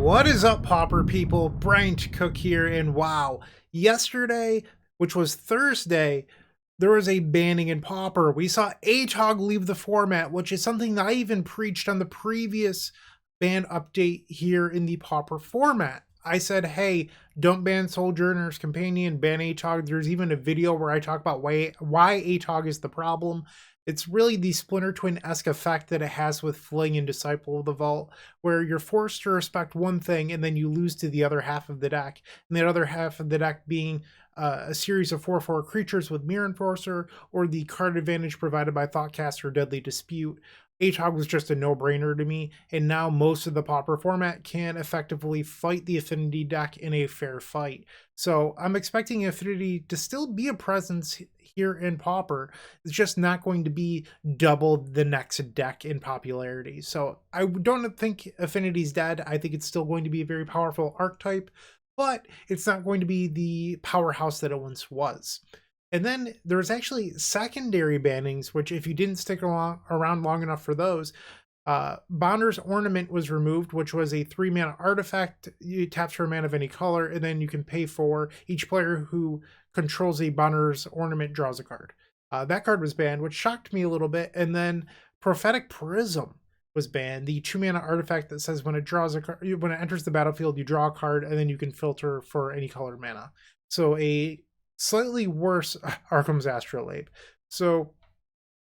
What is up, Pauper people? Bryant Cook here, and wow, yesterday, which was Thursday, there was a banning in Pauper. We saw Atog leave the format, which is something that I even preached on the previous ban update here in the Pauper format. I said, hey, don't ban Sojourner's Companion, ban Atog. There's even a video where I talk about why Atog is the problem. It's really the Splinter Twin-esque effect that it has with Fling and Disciple of the Vault, where you're forced to respect one thing and then you lose to the other half of the deck. And the other half of the deck being a series of 4/4 creatures with Mirror Enforcer, or the card advantage provided by Thoughtcaster Deadly Dispute. Atog was just a no-brainer to me, and now most of the Pauper format can effectively fight the Affinity deck in a fair fight. So I'm expecting Affinity to still be a presence here in Pauper. It's just not going to be double the next deck in popularity. So I don't think Affinity's dead. I think it's still going to be a very powerful archetype, but it's not going to be the powerhouse that it once was. And then there's actually secondary bannings, which if you didn't stick around long enough for those, Bonder's Ornament was removed, which was a 3-mana artifact. You tap for a mana of any color, and then you can pay for each player who controls a Bonder's Ornament draws a card. That card was banned, which shocked me a little bit. And then Prophetic Prism was banned, the 2-mana artifact that says when it draws a card, when it enters the battlefield, you draw a card, and then you can filter for any color mana. So a slightly worse Arkham's Astrolabe. So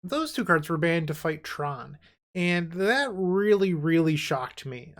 those two cards were banned to fight Tron, and that really shocked me.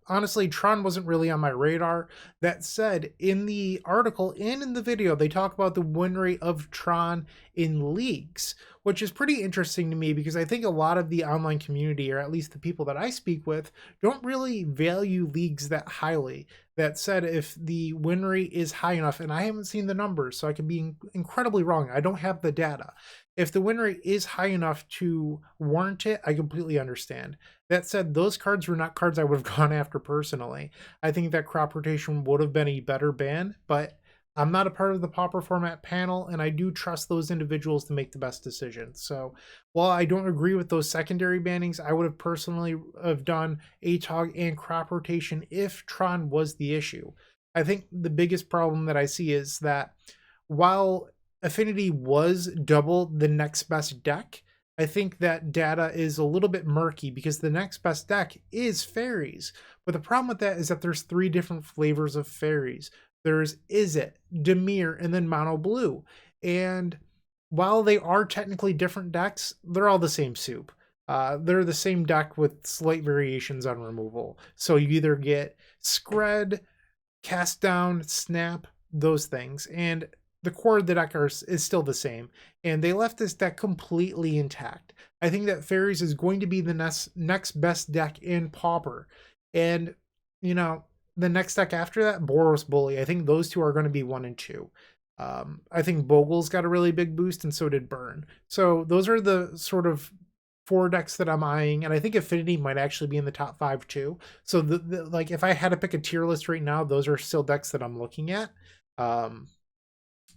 Honestly, Tron wasn't really on my radar. That said, in the article and in the video, they talk about the win rate of Tron in leagues, which is pretty interesting to me because I think a lot of the online community, or at least the people that I speak with, don't really value leagues that highly. That said, if the win rate is high enough, and I haven't seen the numbers, so I could be incredibly wrong. I don't have the data. If the win rate is high enough to warrant it, I completely understand. That said, those cards were not cards I would have gone after personally. I think that crop rotation would have been a better ban, but I'm not a part of the Pauper format panel, and I do trust those individuals to make the best decisions. So while I don't agree with those secondary bannings, I would have personally have done Atog and crop rotation if Tron was the issue. I think the biggest problem that I see is that while Affinity was double the next best deck, I think that data is a little bit murky because the next best deck is fairies. But the problem with that is that there's 3 different flavors of fairies. There's Izzet, Dimir, and then Mono Blue. And while they are technically different decks, they're all the same soup. They're the same deck with slight variations on removal. So you either get Scred, Cast Down, Snap, those things. And the core of the deck is still the same. And they left this deck completely intact. I think that Fairies is going to be the next best deck in Pauper. And, you know, the next deck after that, Boros Bully. I think those two are going to be 1 and 2. I think Bogle's got a really big boost, and so did Burn. So those are the sort of 4 decks that I'm eyeing, and I think Affinity might actually be in the top 5 too. So like if I had to pick a tier list right now, those are still decks that I'm looking at.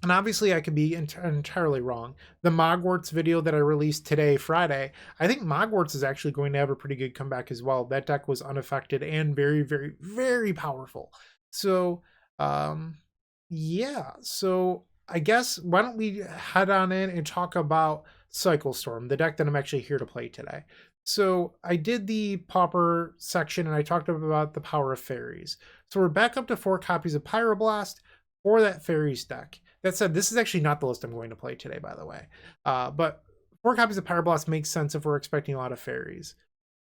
And obviously I could be entirely wrong. The Mogwarts video that I released today, Friday, I think Mogwarts is actually going to have a pretty good comeback as well. That deck was unaffected and very powerful. So, yeah. So I guess why don't we head on in and talk about Cycle Storm, the deck that I'm actually here to play today. So I did the Pauper section and I talked about the power of fairies. So we're back up to 4 copies of Pyroblast for that fairies deck. That said, this is actually not the list I'm going to play today, by the way. But 4 copies of Pyroblast makes sense if we're expecting a lot of fairies.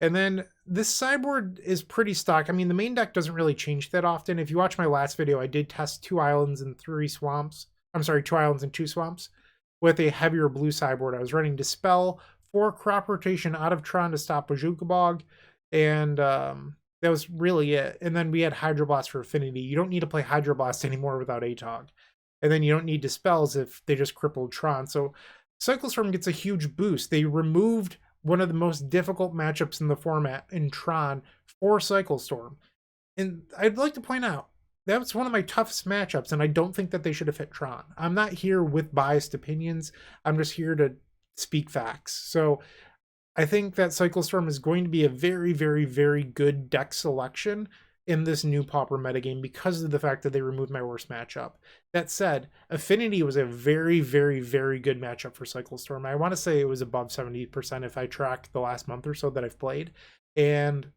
And then this sideboard is pretty stock. I mean, the main deck doesn't really change that often. If you watch my last video, I did test 2 islands and 3 swamps. I'm sorry, 2 islands and 2 swamps with a heavier blue sideboard. I was running Dispel, 4 crop rotation out of Tron to stop Bazooka Bog, and that was really it. And then we had Hydroblast for Affinity. You don't need to play Hydroblast anymore without Atog. And then you don't need Dispels if they just crippled Tron. So Cycle Storm gets a huge boost. They removed one of the most difficult matchups in the format in Tron for Cycle Storm. And I'd like to point out, that was one of my toughest matchups, and I don't think that they should have hit Tron. I'm not here with biased opinions. I'm just here to speak facts. So I think that Cycle Storm is going to be a very good deck selection in this new Pauper metagame because of the fact that they removed my worst matchup. That said, Affinity was a very, very, very good matchup for Cyclestorm. I want to say it was above 70% if I track the last month or so that I've played. And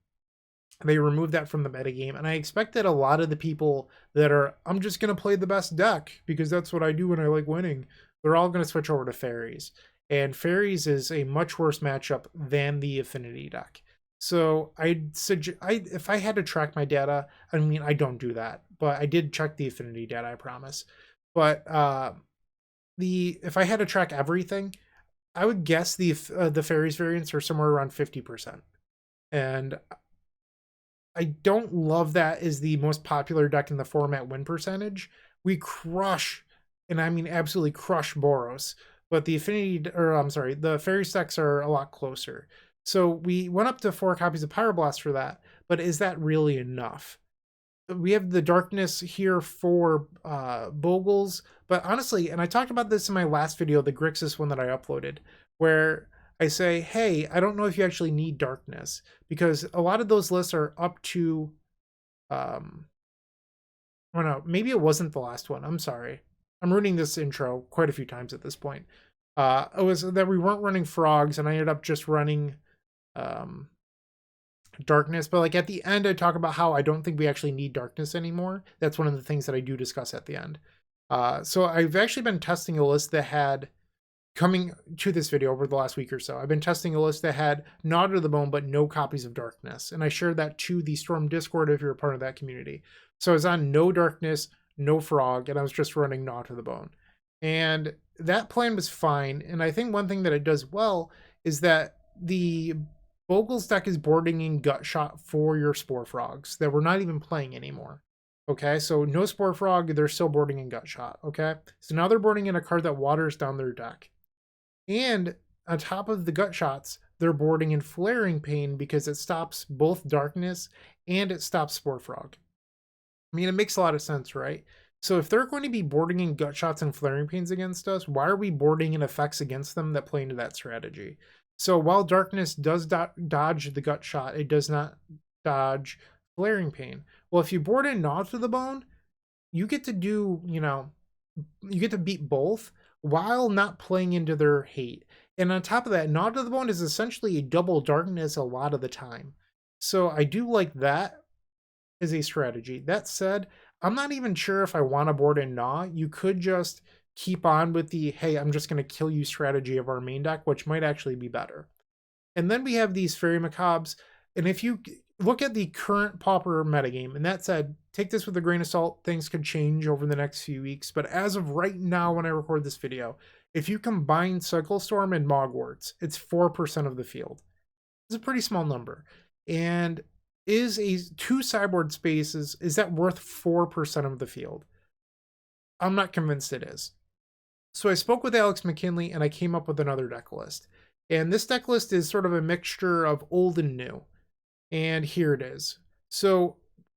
they removed that from the metagame. And I expect that a lot of the people that are, I'm just going to play the best deck because that's what I do when I like winning, they're all going to switch over to Fairies. And Fairies is a much worse matchup than the Affinity deck. So if I had to track my data, I mean, I don't do that, but I did check the Affinity data, I promise. But if I had to track everything, I would guess the Fairies variants are somewhere around 50%. And I don't love that as the most popular deck in the format win percentage. We crush, and I mean absolutely crush Boros, but the the Fairies decks are a lot closer. So we went up to 4 copies of Pyroblast for that, but is that really enough? We have the Darkness here for Bogles, but honestly, and I talked about this in my last video, the Grixis one that I uploaded, where I say, hey, I don't know if you actually need Darkness, because a lot of those lists are up to, oh no, maybe it wasn't the last one. I'm sorry. I'm ruining this intro quite a few times at this point. It was that we weren't running Frogs, and I ended up just running Darkness, but like at the end I talk about how I don't think we actually need Darkness anymore. That's one of the things that I do discuss at the end. So I've actually been testing a list that had, coming to this video over the last week or so, I've been testing a list that had Gnaw to the Bone but no copies of Darkness, and I shared that to the Storm Discord if you're a part of that community. So I was on no Darkness, no Frog, and I was just running Gnaw to the Bone, and that plan was fine. And I think one thing that it does well is that the Bogle's deck is boarding in Gut Shot for your Spore Frogs that we're not even playing anymore. Okay, so no Spore Frog, they're still boarding in Gut Shot. Okay, so now they're boarding in a card that waters down their deck. And on top of the Gut Shots, they're boarding in Flaring Pain because it stops both Darkness and it stops Spore Frog. I mean, it makes a lot of sense, right? So if they're going to be boarding in Gut Shots and Flaring Pains against us, why are we boarding in effects against them that play into that strategy? So while Darkness does dodge the Gut Shot, it does not dodge Flaring Pain. Well, if you board in Gnaw to the Bone, you get to do, you get to beat both while not playing into their hate. And on top of that, Gnaw to the Bone is essentially a double Darkness a lot of the time. So I do like that as a strategy. That said, I'm not even sure if I want to board in Gnaw. You could just keep on with the, hey, I'm just going to kill you strategy of our main deck, which might actually be better. And then we have these Fairy Macabres. And if you look at the current Pauper metagame, and that said, take this with a grain of salt, things could change over the next few weeks. But as of right now, when I record this video, if you combine Cyclestorm and Mogwarts, it's 4% of the field. It's a pretty small number. And is a 2 sideboard spaces, is that worth 4% of the field? I'm not convinced it is. So I spoke with Alex McKinley and I came up with another deck list. And this deck list is sort of a mixture of old and new. And here it is. So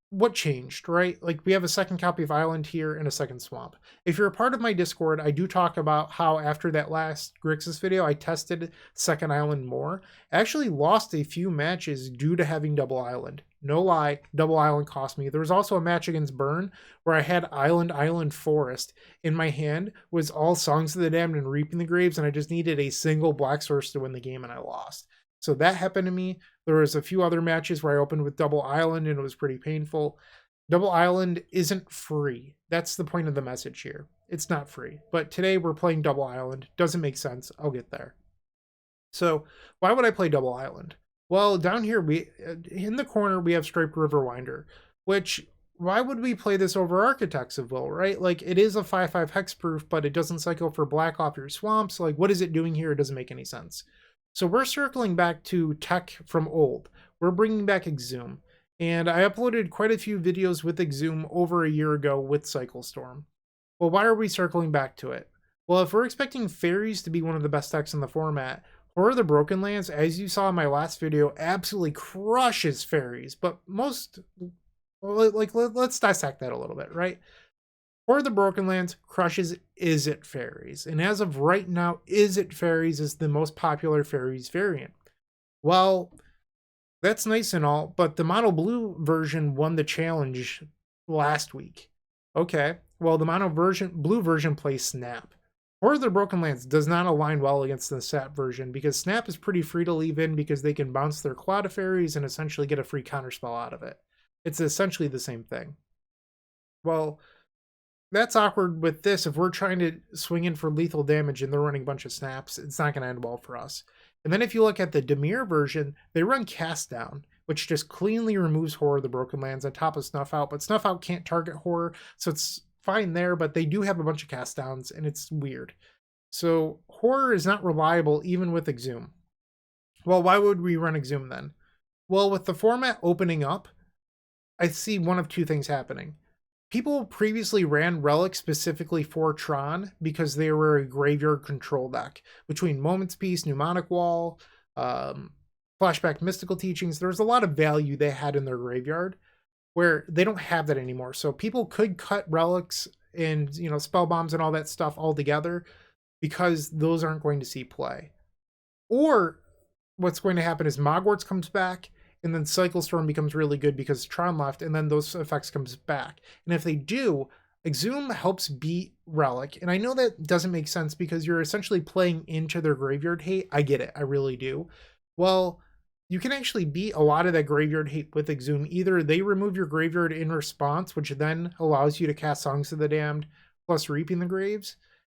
what changed, right? Like we have a second copy of Island here and a second Swamp. If you're a part of my Discord, I do talk about how after that last Grixis video, I tested second Island more. I actually lost a few matches due to having double Island. No lie, double Island cost me. There was also a match against Burn where I had Island Forest in my hand, was all Songs of the Damned and Reaping the Graves, and I just needed a single black source to win the game and I lost. So that happened to me. There was a few other matches where I opened with double Island and it was pretty painful. Double Island isn't free. That's the point of the message here. It's not free. But today we're playing double Island. Doesn't make sense. I'll get there. So why would I play double Island? Well, down here, in the corner, we have Striped Riverwinder, which, why would we play this over Architects of Will, right? Like, it is a 5/5 hexproof, but it doesn't cycle for black off your swamps. Like, what is it doing here? It doesn't make any sense. So we're circling back to tech from old. We're bringing back Exhume. And I uploaded quite a few videos with Exhume over a year ago with Cyclestorm. Well, why are we circling back to it? Well, if we're expecting Fairies to be one of the best decks in the format, Horror of the Broken Lands, as you saw in my last video, absolutely crushes Fairies. But let's dissect that a little bit, right? Horror of the Broken Lands crushes Izzet Fairies. And as of right now, Izzet Fairies is the most popular Fairies variant. Well, That's nice and all, but the mono blue version won the challenge last week. Okay, well, the blue version plays Snap. Or the Broken Lands does not align well against the Snap version because Snap is pretty free to leave in because they can bounce their Cloud Fairies and essentially get a free counterspell out of it. It's essentially the same thing. Well, that's awkward with this. If we're trying to swing in for lethal damage and they're running a bunch of snaps, it's not going to end well for us. And then if you look at the Dimir version, they run Cast Down, which just cleanly removes Horror of the Broken Lands on top of Snuff Out, but Snuff Out can't target Horror, so it's fine there, but they do have a bunch of Cast Downs, and it's weird. So Horror is not reliable even with Exhume. Well, why would we run Exhume then? Well, with the format opening up, I see one of two things happening. People previously ran Relic specifically for Tron because they were a graveyard control deck. Between Moment's Peace, Mnemonic Wall, Flashback Mystical Teachings, there was a lot of value they had in their graveyard where they don't have that anymore. So people could cut Relics and, spell bombs and all that stuff all together because those aren't going to see play. Or what's going to happen is Mogwarts comes back, and then Cycle Storm becomes really good because Tron left, and then those effects comes back. And if they do, Exhume helps beat Relic. And I know that doesn't make sense because you're essentially playing into their graveyard hate. I get it. I really do. Well, you can actually beat a lot of that graveyard hate with Exhume. Either they remove your graveyard in response, which then allows you to cast Songs of the Damned plus Reaping the Graves,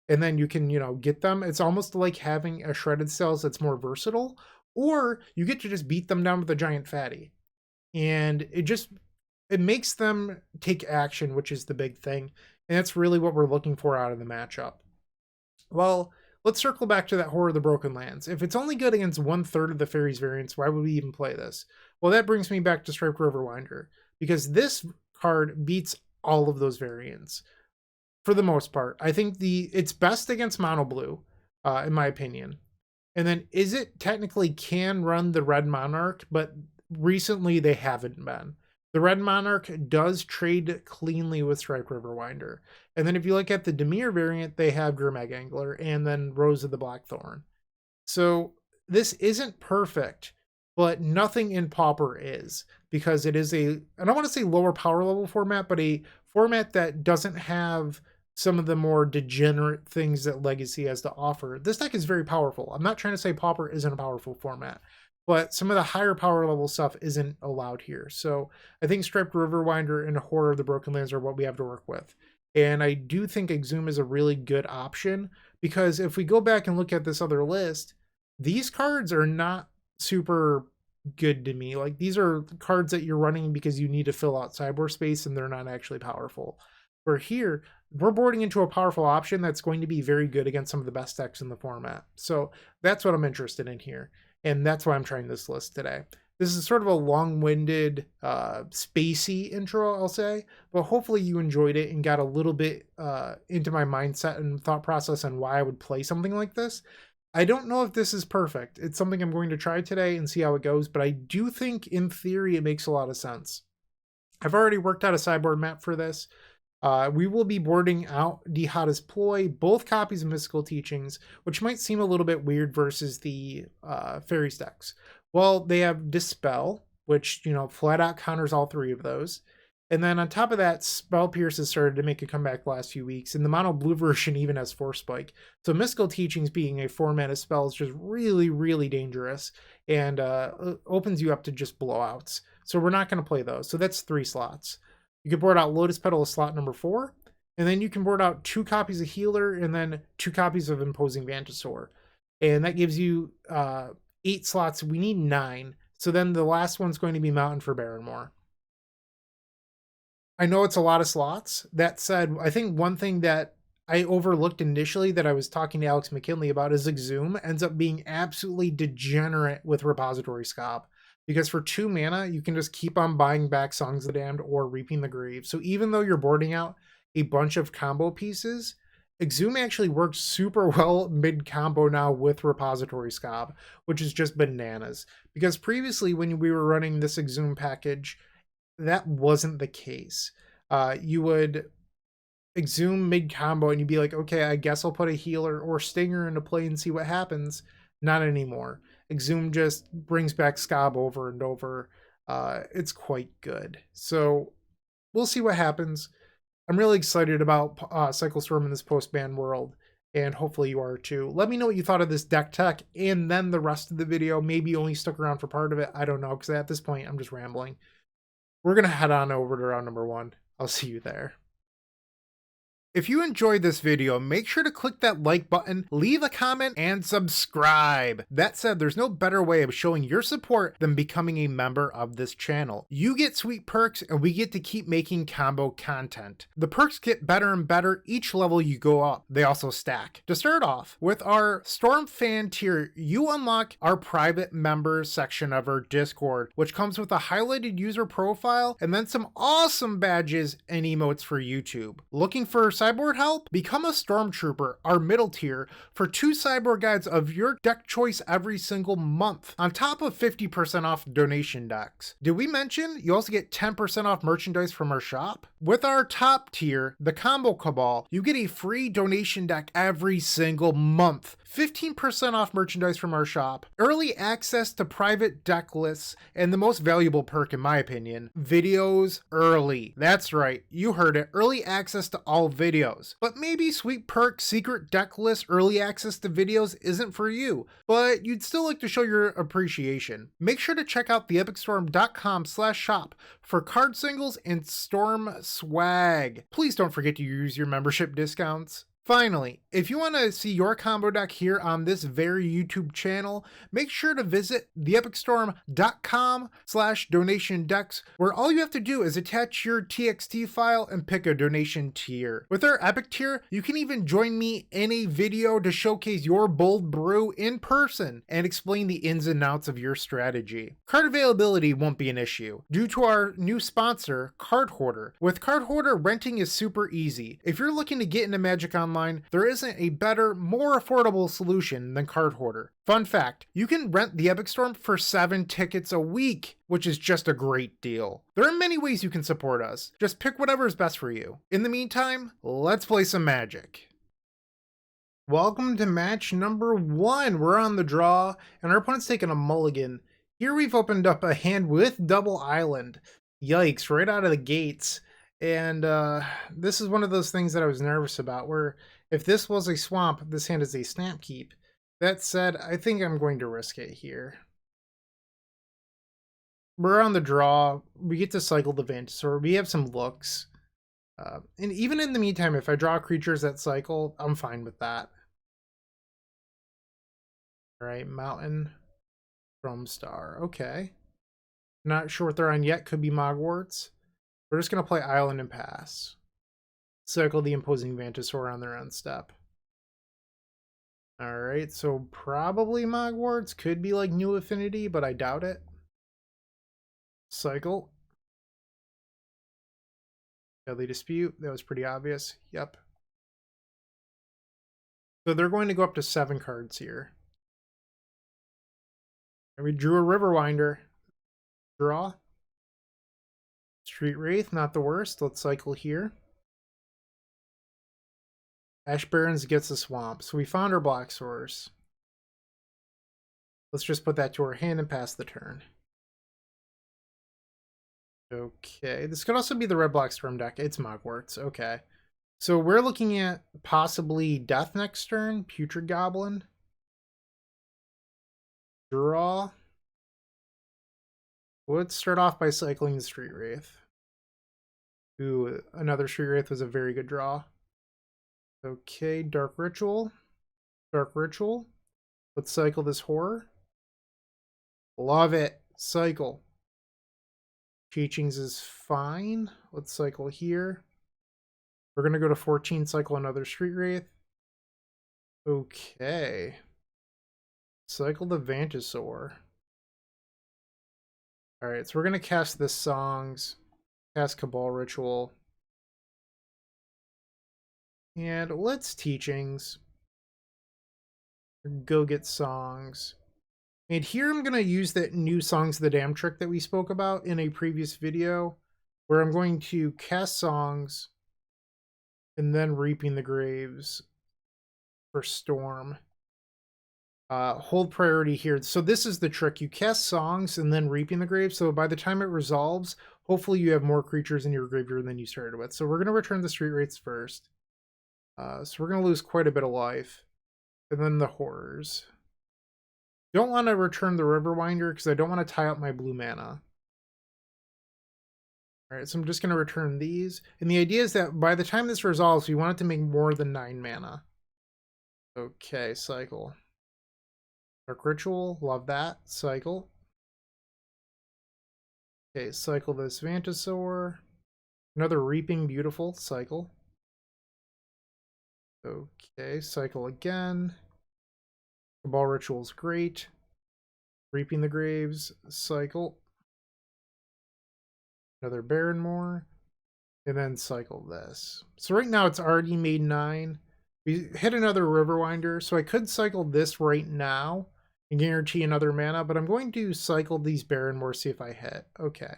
and then you can, get them. It's almost like having a Shredded Cells that's more versatile, or you get to just beat them down with a giant fatty. And it makes them take action, which is the big thing. And that's really what we're looking for out of the matchup. Well, let's circle back to that Horror of the Broken Lands. If it's only good against 1/3 of the Fairies variants, why would we even play this? Well, that brings me back to Striped Riverwinder, because this card beats all of those variants for the most part. I think it's best against Mono Blue, in my opinion. And then it technically can run the Red Monarch, but recently they haven't been. The Red Monarch does trade cleanly with Striped Riverwinder. And then if you look at the Dimir variant, they have Grimag Angler and then Rose of the Blackthorn. So this isn't perfect, but nothing in Pauper is, because it is I don't want to say lower power level format, but a format that doesn't have some of the more degenerate things that Legacy has to offer. This deck is very powerful. I'm not trying to say Pauper isn't a powerful format, but some of the higher power level stuff isn't allowed here. So I think Striped Riverwinder and Horror of the Broken Lands are what we have to work with. And I do think Exhume is a really good option, because if we go back and look at this other list, these cards are not super good to me. Like, these are cards that you're running because you need to fill out sideboard space, and they're not actually powerful. Where here, we're boarding into a powerful option that's going to be very good against some of the best decks in the format. So that's what I'm interested in here. And that's why I'm trying this list today. This is sort of a long-winded, spacey intro, I'll say, but hopefully you enjoyed it and got a little bit into my mindset and thought process on why I would play something like this. I don't know if this is perfect. It's something I'm going to try today and see how it goes, but I do think in theory it makes a lot of sense. I've already worked out a sideboard map for this. We will be boarding out Dihada's Ploy, both copies of Mystical Teachings, which might seem a little bit weird versus the Fairies decks. Well, they have Dispel, which, flat out counters all three of those. And then on top of that, Spell Pierce has started to make a comeback the last few weeks, and the mono blue version even has Force Spike. So Mystical Teachings being a 4-mana spell is just really, really dangerous, and opens you up to just blowouts. So we're not going to play those. So that's 3 slots. You can board out Lotus Petal as slot number 4, and then you can board out 2 copies of Healer and then 2 copies of Imposing Vantasaur. And that gives you 8 slots. We need 9. So then the last one's going to be Mountain for Barrenmore. I know it's a lot of slots. That said, I think one thing that I overlooked initially that I was talking to Alex McKinley about is Exhume ends up being absolutely degenerate with Repository Scob. Because for 2 mana, you can just keep on buying back Songs of the Damned or Reaping the Grave. So even though you're boarding out a bunch of combo pieces, Exhume actually works super well mid-combo now with Repository Scob, which is just bananas. Because previously, when we were running this Exhume package, that wasn't the case. You would Exhume mid-combo and you'd be like, okay, I guess I'll put a Healer or Stinger into play and see what happens. Not anymore. Exhume just brings back Scob over and over. It's quite good. So we'll see what happens. I'm really excited about Cycle Storm in this post-ban world, and hopefully you are too. Let me know what you thought of this deck tech, and then the rest of the video. Maybe you only stuck around for part of it. I don't know, because at this point, I'm just rambling. We're going to head on over to round number 1. I'll see you there. If you enjoyed this video, make sure to click that like button, leave a comment, and subscribe. That said, there's no better way of showing your support than becoming a member of this channel. You get sweet perks, and we get to keep making combo content. The perks get better and better each level you go up. They also stack. To start off, with our Storm Fan tier, you unlock our private members section of our Discord, which comes with a highlighted user profile and then some awesome badges and emotes for YouTube. Looking for Cyborg help? Become a Stormtrooper, our middle tier, for 2 Cyborg guides of your deck choice every single month, on top of 50% off donation decks. Did we mention you also get 10% off merchandise from our shop? With our top tier, the Combo Cabal, you get a free donation deck every single month, 15% off merchandise from our shop, early access to private deck lists, and the most valuable perk in my opinion, videos early. That's right, you heard it, early access to all videos. But maybe sweet perk, secret deck list, early access to videos isn't for you, but you'd still like to show your appreciation. Make sure to check out theepicstorm.com/shop for card singles and Storm swag. Please don't forget to use your membership discounts. Finally, if you want to see your combo deck here on this very YouTube channel, make sure to visit theepicstorm.com/donation decks, where all you have to do is attach your TXT file and pick a donation tier. With our Epic tier, you can even join me in a video to showcase your bold brew in person and explain the ins and outs of your strategy. Card availability won't be an issue due to our new sponsor, Card Hoarder. With Card Hoarder, renting is super easy. If you're looking to get into Magic Online, there isn't a better, more affordable solution than Card Hoarder. Fun fact, you can rent the Epic Storm for 7 tickets a week, which is just a great deal. There are many ways you can support us. Just pick whatever is best for you. In the meantime, let's play some Magic. Welcome to match number 1. We're on the draw, and our opponent's taking a mulligan. Here we've opened up a hand with double island. Yikes, right out of the gates. And this is one of those things that I was nervous about, where if this was a swamp, this hand is a snap keep. That said, I think I'm going to risk it here. We're on the draw. We get to cycle the Vantasaur. We have some looks. And even in the meantime, if I draw creatures that cycle, I'm fine with that. All right, Mountain, Chrome Star. Okay. Not sure what they're on yet. Could be Mogwarts. We're just going to play Island and pass. Cycle the Imposing Vantasaur on their end step. Alright, so probably Mogwarts. Could be like New Affinity, but I doubt it. Cycle. Deadly Dispute. That was pretty obvious. Yep. So they're going to go up to 7 cards here. And we drew a Riverwinder. Draw. Street Wraith, not the worst. Let's cycle here. Ash Barrens gets the swamp. So we found our black source. Let's just put that to our hand and pass the turn. Okay, this could also be the red-black storm deck. It's Mogwarts. Okay. So we're looking at possibly Death next turn, Putrid Goblin. Draw. Let's start off by cycling the Street Wraith. Ooh, another Street Wraith was a very good draw. Okay, Dark Ritual. Dark Ritual. Let's cycle this Horror. Love it. Cycle. Teachings is fine. Let's cycle here. We're going to go to 14, cycle another Street Wraith. Okay. Cycle the Vantasaur. Alright, so we're going to cast this Songs. Cast Cabal Ritual. And let's Teachings. Go get Songs. And here I'm going to use that new Songs of the Damned trick that we spoke about in a previous video, where I'm going to cast Songs and then Reaping the Graves for Storm. Hold priority here. So this is the trick. You cast Songs and then Reaping the Grave. So by the time it resolves, hopefully you have more creatures in your graveyard than you started with. So we're going to return the Street Rates first. So we're going to lose quite a bit of life. And then the Horrors. Don't want to return the Riverwinder because I don't want to tie up my blue mana. Alright, so I'm just going to return these. And the idea is that by the time this resolves, we want it to make more than 9 mana. Okay, cycle. Dark Ritual, love that. Cycle. Okay, cycle this Vantasaur. Another Reaping, beautiful. Cycle. Okay, cycle again. Cabal Ritual's great. Reaping the Graves, cycle. Another Barrenmore. And then cycle this. So right now it's already made 9. We hit another Riverwinder, so I could cycle this right now and guarantee another mana, but I'm going to cycle these Barrenmore, see if I hit. Okay.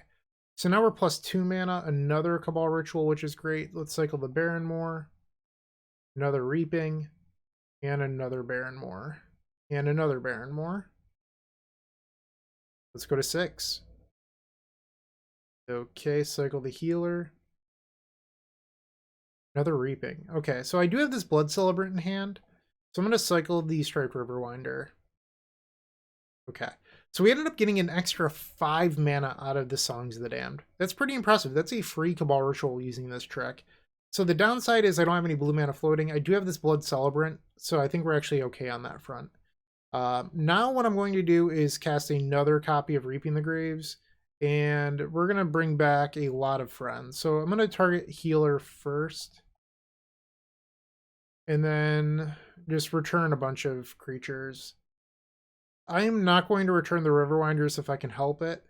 So now we're plus 2 mana, another Cabal Ritual, which is great. Let's cycle the Barrenmore. Another Reaping. And another Barrenmore. And another Barrenmore. Let's go to 6. Okay, cycle the Healer. Another Reaping. Okay, so I do have this Blood Celebrant in hand. So I'm going to cycle the Striped Riverwinder. Okay, so we ended up getting an extra 5 mana out of the Songs of the Damned. That's pretty impressive. That's a free Cabal Ritual using this trick. So the downside is I don't have any blue mana floating. I do have this Blood Celebrant, so I think we're actually okay on that front. Now what I'm going to do is cast another copy of Reaping the Graves, and we're going to bring back a lot of friends. So I'm going to target Healer first, and then just return a bunch of creatures. I am not going to return the Riverwinders if I can help it.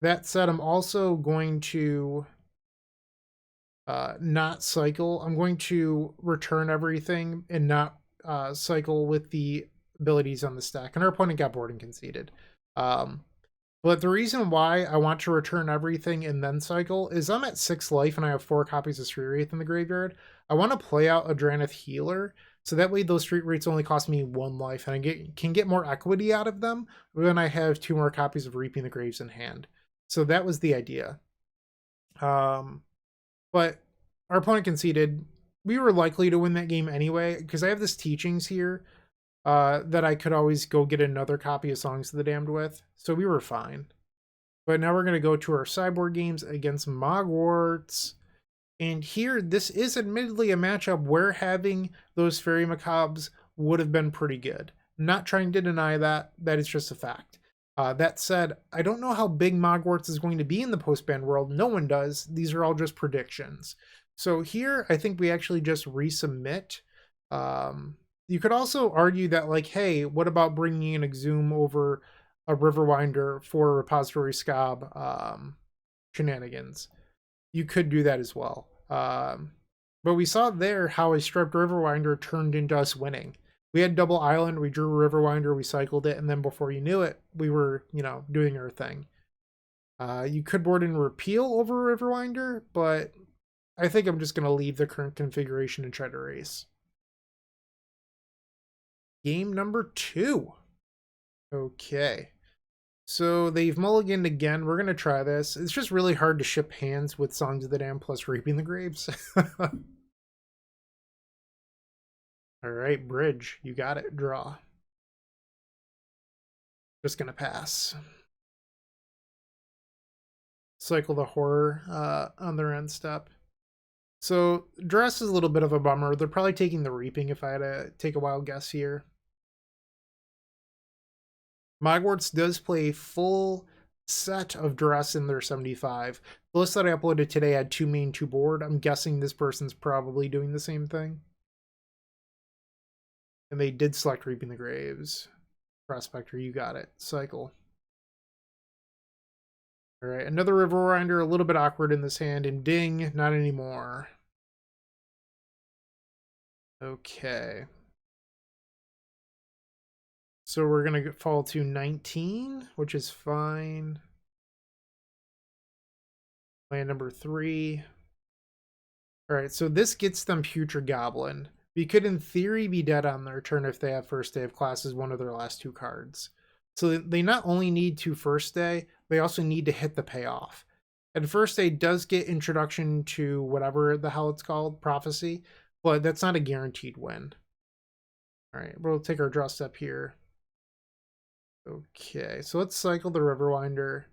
That said, I'm also going to not cycle. I'm going to return everything and not cycle with the abilities on the stack. And our opponent got bored and conceded. But the reason why I want to return everything and then cycle is I'm at 6 life and I have 4 copies of Street Wraith in the graveyard. I want to play out a Drannith Healer, so that way those Street Wraiths only cost me 1 life and I can get more equity out of them when I have 2 more copies of Reaping the Graves in hand. So that was the idea. But our opponent conceded. We were likely to win that game anyway, because I have this Teachings here that I could always go get another copy of Songs of the Damned with. So we were fine. But now we're going to go to our sideboard games against Mogwarts. And here, this is admittedly a matchup where having those Fairy Macabres would have been pretty good. I'm not trying to deny that. That is just a fact. That said, I don't know how big Mogwarts is going to be in the post-ban world. No one does. These are all just predictions. So here, I think we actually just resubmit. You could also argue that, like, hey, what about bringing an Exhume over a Riverwinder for Repository Scob shenanigans? You could do that as well. But we saw there how a Striped Riverwinder turned into us winning. We had double island, we drew a Riverwinder, we cycled it, and then before you knew it, we were, doing our thing. You could board in Repeal over Riverwinder, but I think I'm just going to leave the current configuration and try to race. Game number 2. Okay. So they've mulliganed again. We're going to try this. It's just really hard to ship hands with Songs of the Damned plus Reaping the Graves. All right, Bridge. You got it. Draw. Just going to pass. Cycle the Horror on their end step. So Dress is a little bit of a bummer. They're probably taking the Reaping if I had to take a wild guess here. Mogwarts does play a full set of Dress in their 75. The list that I uploaded today had 2 main, 2 board. I'm guessing this person's probably doing the same thing. And they did select Reaping the Graves. Prospector, you got it. Cycle. All right, another Riverwinder, a little bit awkward in this hand, and ding, not anymore. Okay. So we're going to fall to 19, which is fine. Land number 3. All right, so this gets them Putrid Goblin, we could in theory be dead on their turn if they have first day of class as one of their last 2 cards. So they not only need to first day, they also need to hit the payoff. And first day does get introduction to whatever the hell it's called, prophecy, but that's not a guaranteed win. All right, we'll take our draw step here. Okay, so let's cycle the Riverwinder.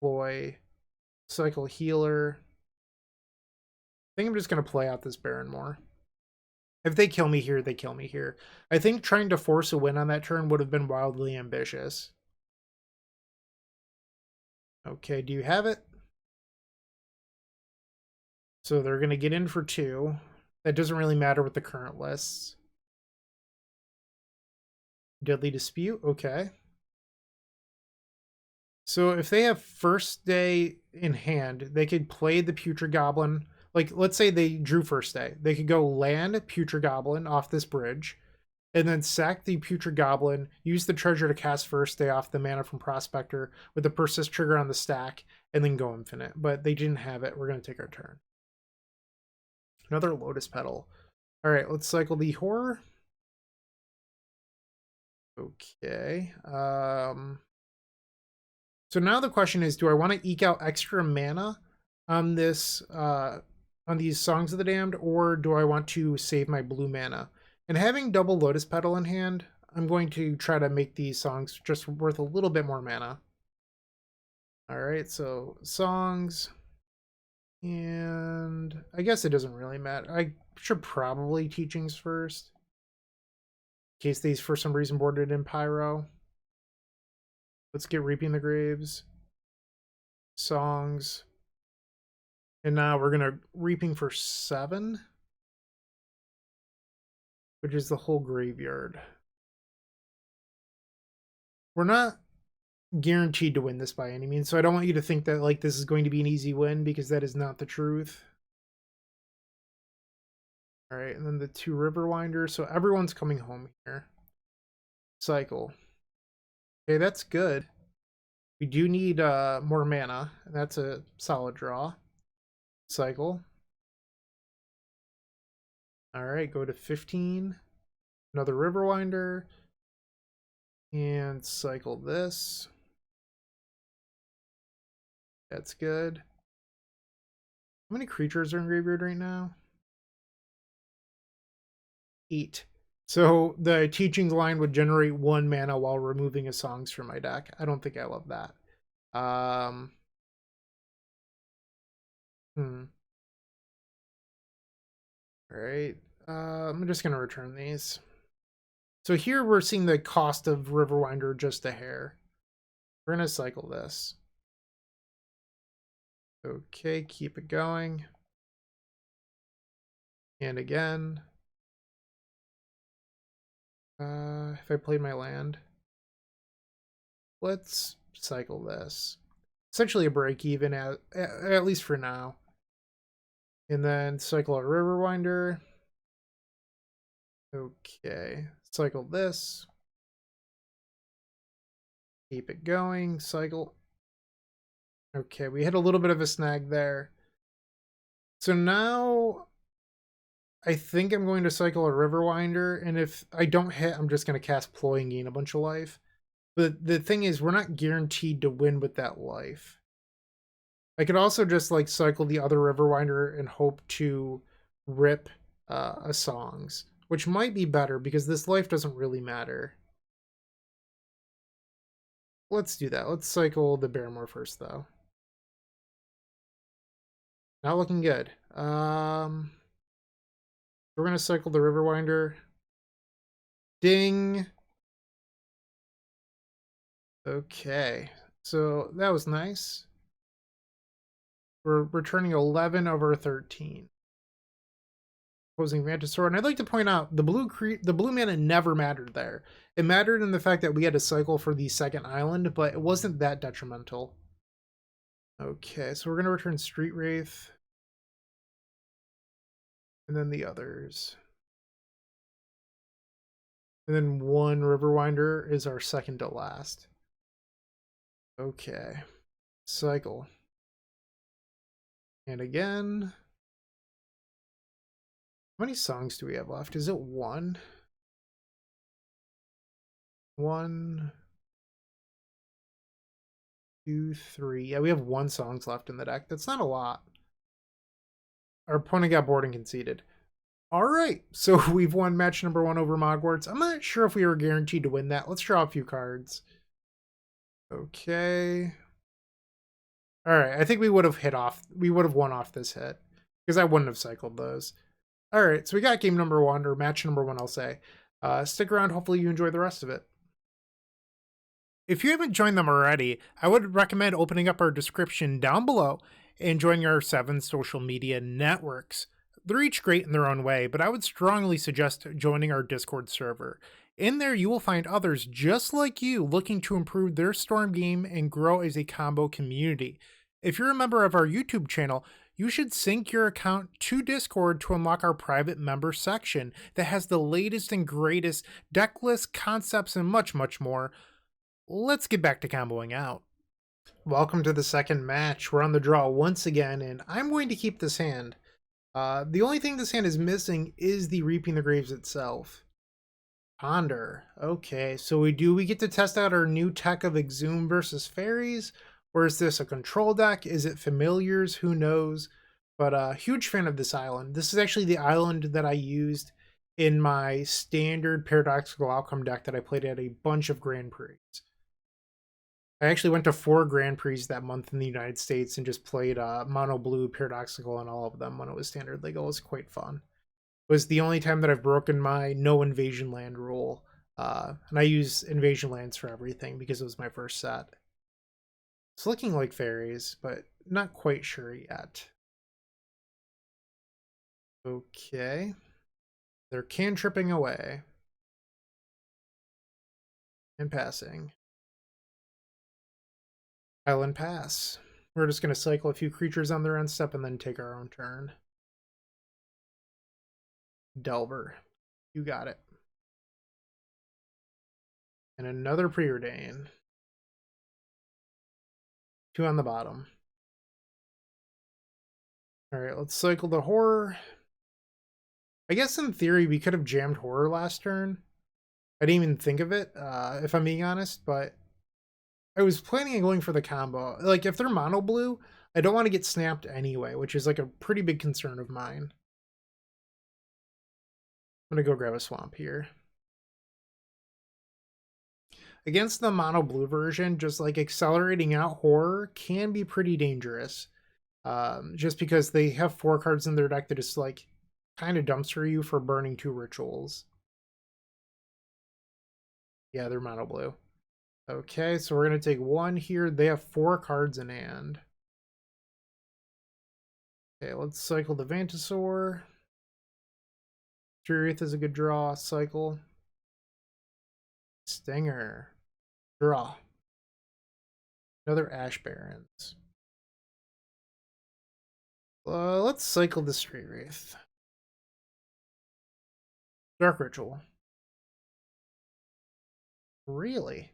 Boy, cycle healer. I think I'm just going to play out this Baron more. If they kill me here, they kill me here. I think trying to force a win on that turn would have been wildly ambitious. Okay, do you have it? So they're going to get in for 2. That doesn't really matter with the current lists. Deadly Dispute, okay. So if they have first day in hand, they could play the Putrid Goblin. Like, let's say they drew first day. They could go land Putrid Goblin off this bridge, and then sack the Putrid Goblin, use the treasure to cast first day off the mana from Prospector with the Persist trigger on the stack, and then go infinite. But they didn't have it. We're going to take our turn. Another Lotus Petal. All right, let's cycle the Horror. Okay. So now the question is, do I want to eke out extra mana on this, on these Songs of the Damned, or do I want to save my blue mana? And having double Lotus Petal in hand, I'm going to try to make these songs just worth a little bit more mana. All right, so songs, and I guess it doesn't really matter. I should probably Teachings first, in case these for some reason boarded in Pyro. Let's get Reaping the Graves, songs, and now we're gonna Reaping for 7, which is the whole graveyard. We're not guaranteed to win this by any means, so I don't want you to think that like this is going to be an easy win, because that is not the truth. All right, and then the 2 Riverwinders, so everyone's coming home here. Cycle. Okay, that's good. We do need more mana. That's a solid draw. Cycle. All right, go to 15. Another Riverwinder. And cycle this. That's good. How many creatures are in graveyard right now? 8. So the Teachings line would generate 1 mana while removing a songs from my deck. I don't think I love that. All right. I'm just going to return these. So here we're seeing the cost of Riverwinder just a hair. We're going to cycle this. Okay, keep it going. And again. If I played my land, let's cycle this. Essentially a break even, at least for now. And then cycle a Riverwinder. Okay, cycle this. Keep it going, cycle. Okay, we hit a little bit of a snag there. So now I think I'm going to cycle a Riverwinder, and if I don't hit, I'm just going to cast Ploy and gain a bunch of life. But the thing is, we're not guaranteed to win with that life. I could also just like cycle the other Riverwinder and hope to rip a songs, which might be better because this life doesn't really matter. Let's do that. Let's cycle the Barrymore first, though. Not looking good. We're gonna cycle the Riverwinder. Ding. Okay, so that was nice. We're returning 11 over 13. Opposing Mantisaur, and I'd like to point out the blue mana never mattered there. It mattered in the fact that we had to cycle for the second island, but it wasn't that detrimental. Okay, so we're gonna return Street Wraith, and then the others, and then 1 Riverwinder is our second to last. Okay, cycle. And again. How many songs do we have left? Is it one? One, two, three. Yeah, we have one songs left in the deck. That's not a lot. Our opponent got bored and conceded. All right, so we've won match number 1 over Mogwarts. I'm not sure if we were guaranteed to win that. Let's draw a few cards. Okay. All right, I think we would have won off this hit because I wouldn't have cycled those. All right, so we got game number 1, or match number 1, I'll say. Stick around. Hopefully you enjoy the rest of it. If you haven't joined them already, I would recommend opening up our description down below and joining our 7 social media networks. They're each great in their own way, but I would strongly suggest joining our Discord server. In there, you will find others just like you looking to improve their Storm game and grow as a combo community. If you're a member of our YouTube channel, you should sync your account to Discord to unlock our private member section that has the latest and greatest deck lists, concepts, and much, much more. Let's get back to comboing out. Welcome to the second match. We're on the draw once again, and I'm going to keep this hand. The only thing this hand is missing is the Reaping the Graves itself. Ponder. Okay, so we get to test out our new tech of Exhume versus Fairies, or is this a control deck? Is it familiars? Who knows? But huge fan of this island. This is actually the island that I used in my standard Paradoxical Outcome deck that I played at a bunch of Grand Prix. I actually went to 4 Grand Prix that month in the United States and just played Mono Blue, Paradoxical, and all of them when it was standard legal. It was quite fun. It was the only time that I've broken my no invasion land rule. And I use invasion lands for everything because it was my first set. It's looking like fairies, but not quite sure yet. Okay. They're cantripping away. And passing. Island pass. We're just going to cycle a few creatures on their end step and then take our own turn. Delver. You got it. And another Preordain. 2 on the bottom. Alright, let's cycle the Horror. I guess in theory we could have jammed Horror last turn. I didn't even think of it, if I'm being honest, but I was planning on going for the combo. Like, if they're mono blue, I don't want to get snapped anyway, which is like a pretty big concern of mine. I'm going to go grab a swamp here. Against the mono blue version, just like accelerating out Horror can be pretty dangerous. Just because they have 4 cards in their deck that just like kind of dumpster you for burning 2 rituals. Yeah, they're mono blue. Okay, so we're going to take 1 here. They have 4 cards in hand. Okay, let's cycle the Vantasaur. Drannith is a good draw. Cycle. Stinger. Draw. Another Ash Barrens. Let's cycle the Street Wraith. Dark Ritual. Really?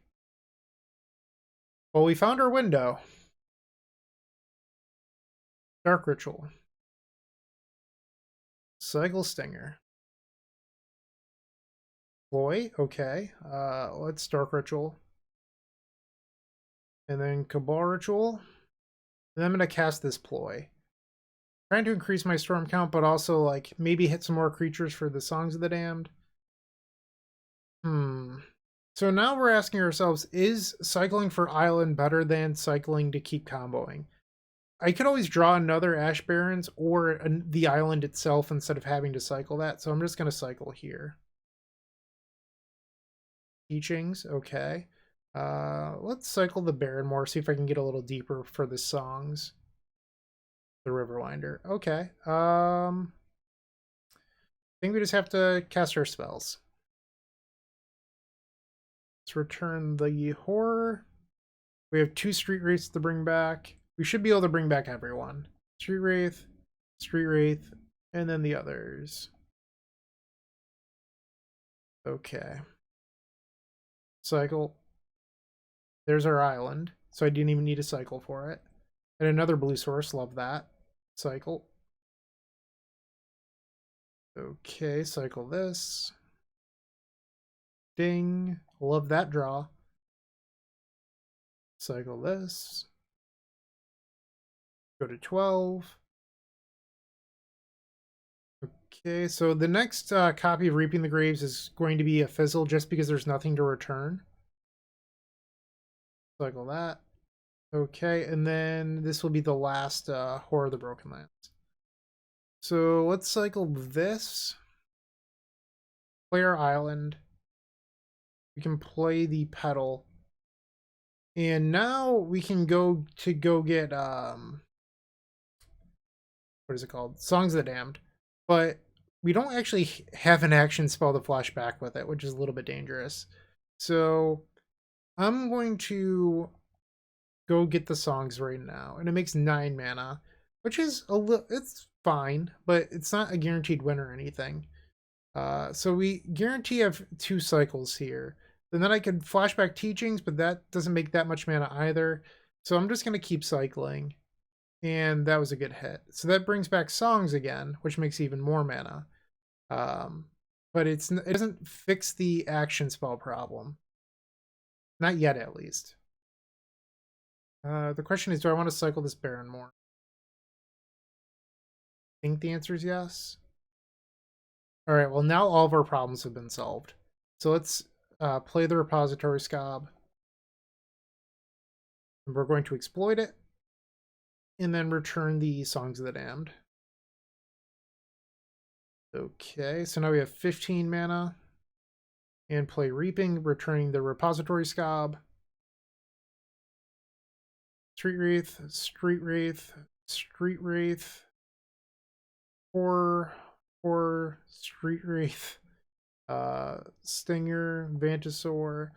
Well, we found our window. Dark Ritual. Cycle Stinger. Ploy, okay. Let's Dark Ritual. And then Cabal Ritual. And I'm going to cast this Ploy. Trying to increase my storm count, but also like maybe hit some more creatures for the Songs of the Damned. So now we're asking ourselves, is cycling for Island better than cycling to keep comboing? I could always draw another Ash Barrens or the island itself instead of having to cycle that, so I'm just going to cycle here. Teachings, okay. Let's cycle the Baron more, see if I can get a little deeper for the songs. The Riverwinder, okay. I think we just have to cast our spells. Let's return the Horror. We have 2 Street Wraiths to bring back. We should be able to bring back everyone. Street Wraith, and then the others. Okay. Cycle. There's our island, so I didn't even need a cycle for it. And another blue source, love that. Cycle. Okay, cycle this. Ding. Love that draw. Cycle this. Go to 12. Okay, so the next copy of Reaping the Graves is going to be a fizzle just because there's nothing to return. Cycle that. Okay, and then this will be the last Horror of the Broken Lands. So let's cycle this. Play our island. We can play the Petal. And now we can go get what is it called? Songs of the Damned. But we don't actually have an action spell to flash back with it, which is a little bit dangerous. So I'm going to go get the songs right now, and it makes 9 mana, which is it's fine, but it's not a guaranteed win or anything. So we guarantee have 2 cycles here. And then I could flashback teachings, but that doesn't make that much mana either. So I'm just going to keep cycling. And that was a good hit. So that brings back songs again, which makes even more mana. But it doesn't fix the action spell problem. Not yet, at least. The question is, do I want to cycle this Baron more? I think the answer is yes. All right, well, now all of our problems have been solved. So let's play the repository scob. And we're going to exploit it. And then return the Songs of the Damned. Okay, so now we have 15 mana. And play Reaping, returning the repository scob. Street Wraith, Street Wraith, Street Wraith. Horror, Street Wraith. Stinger, Vantasaur.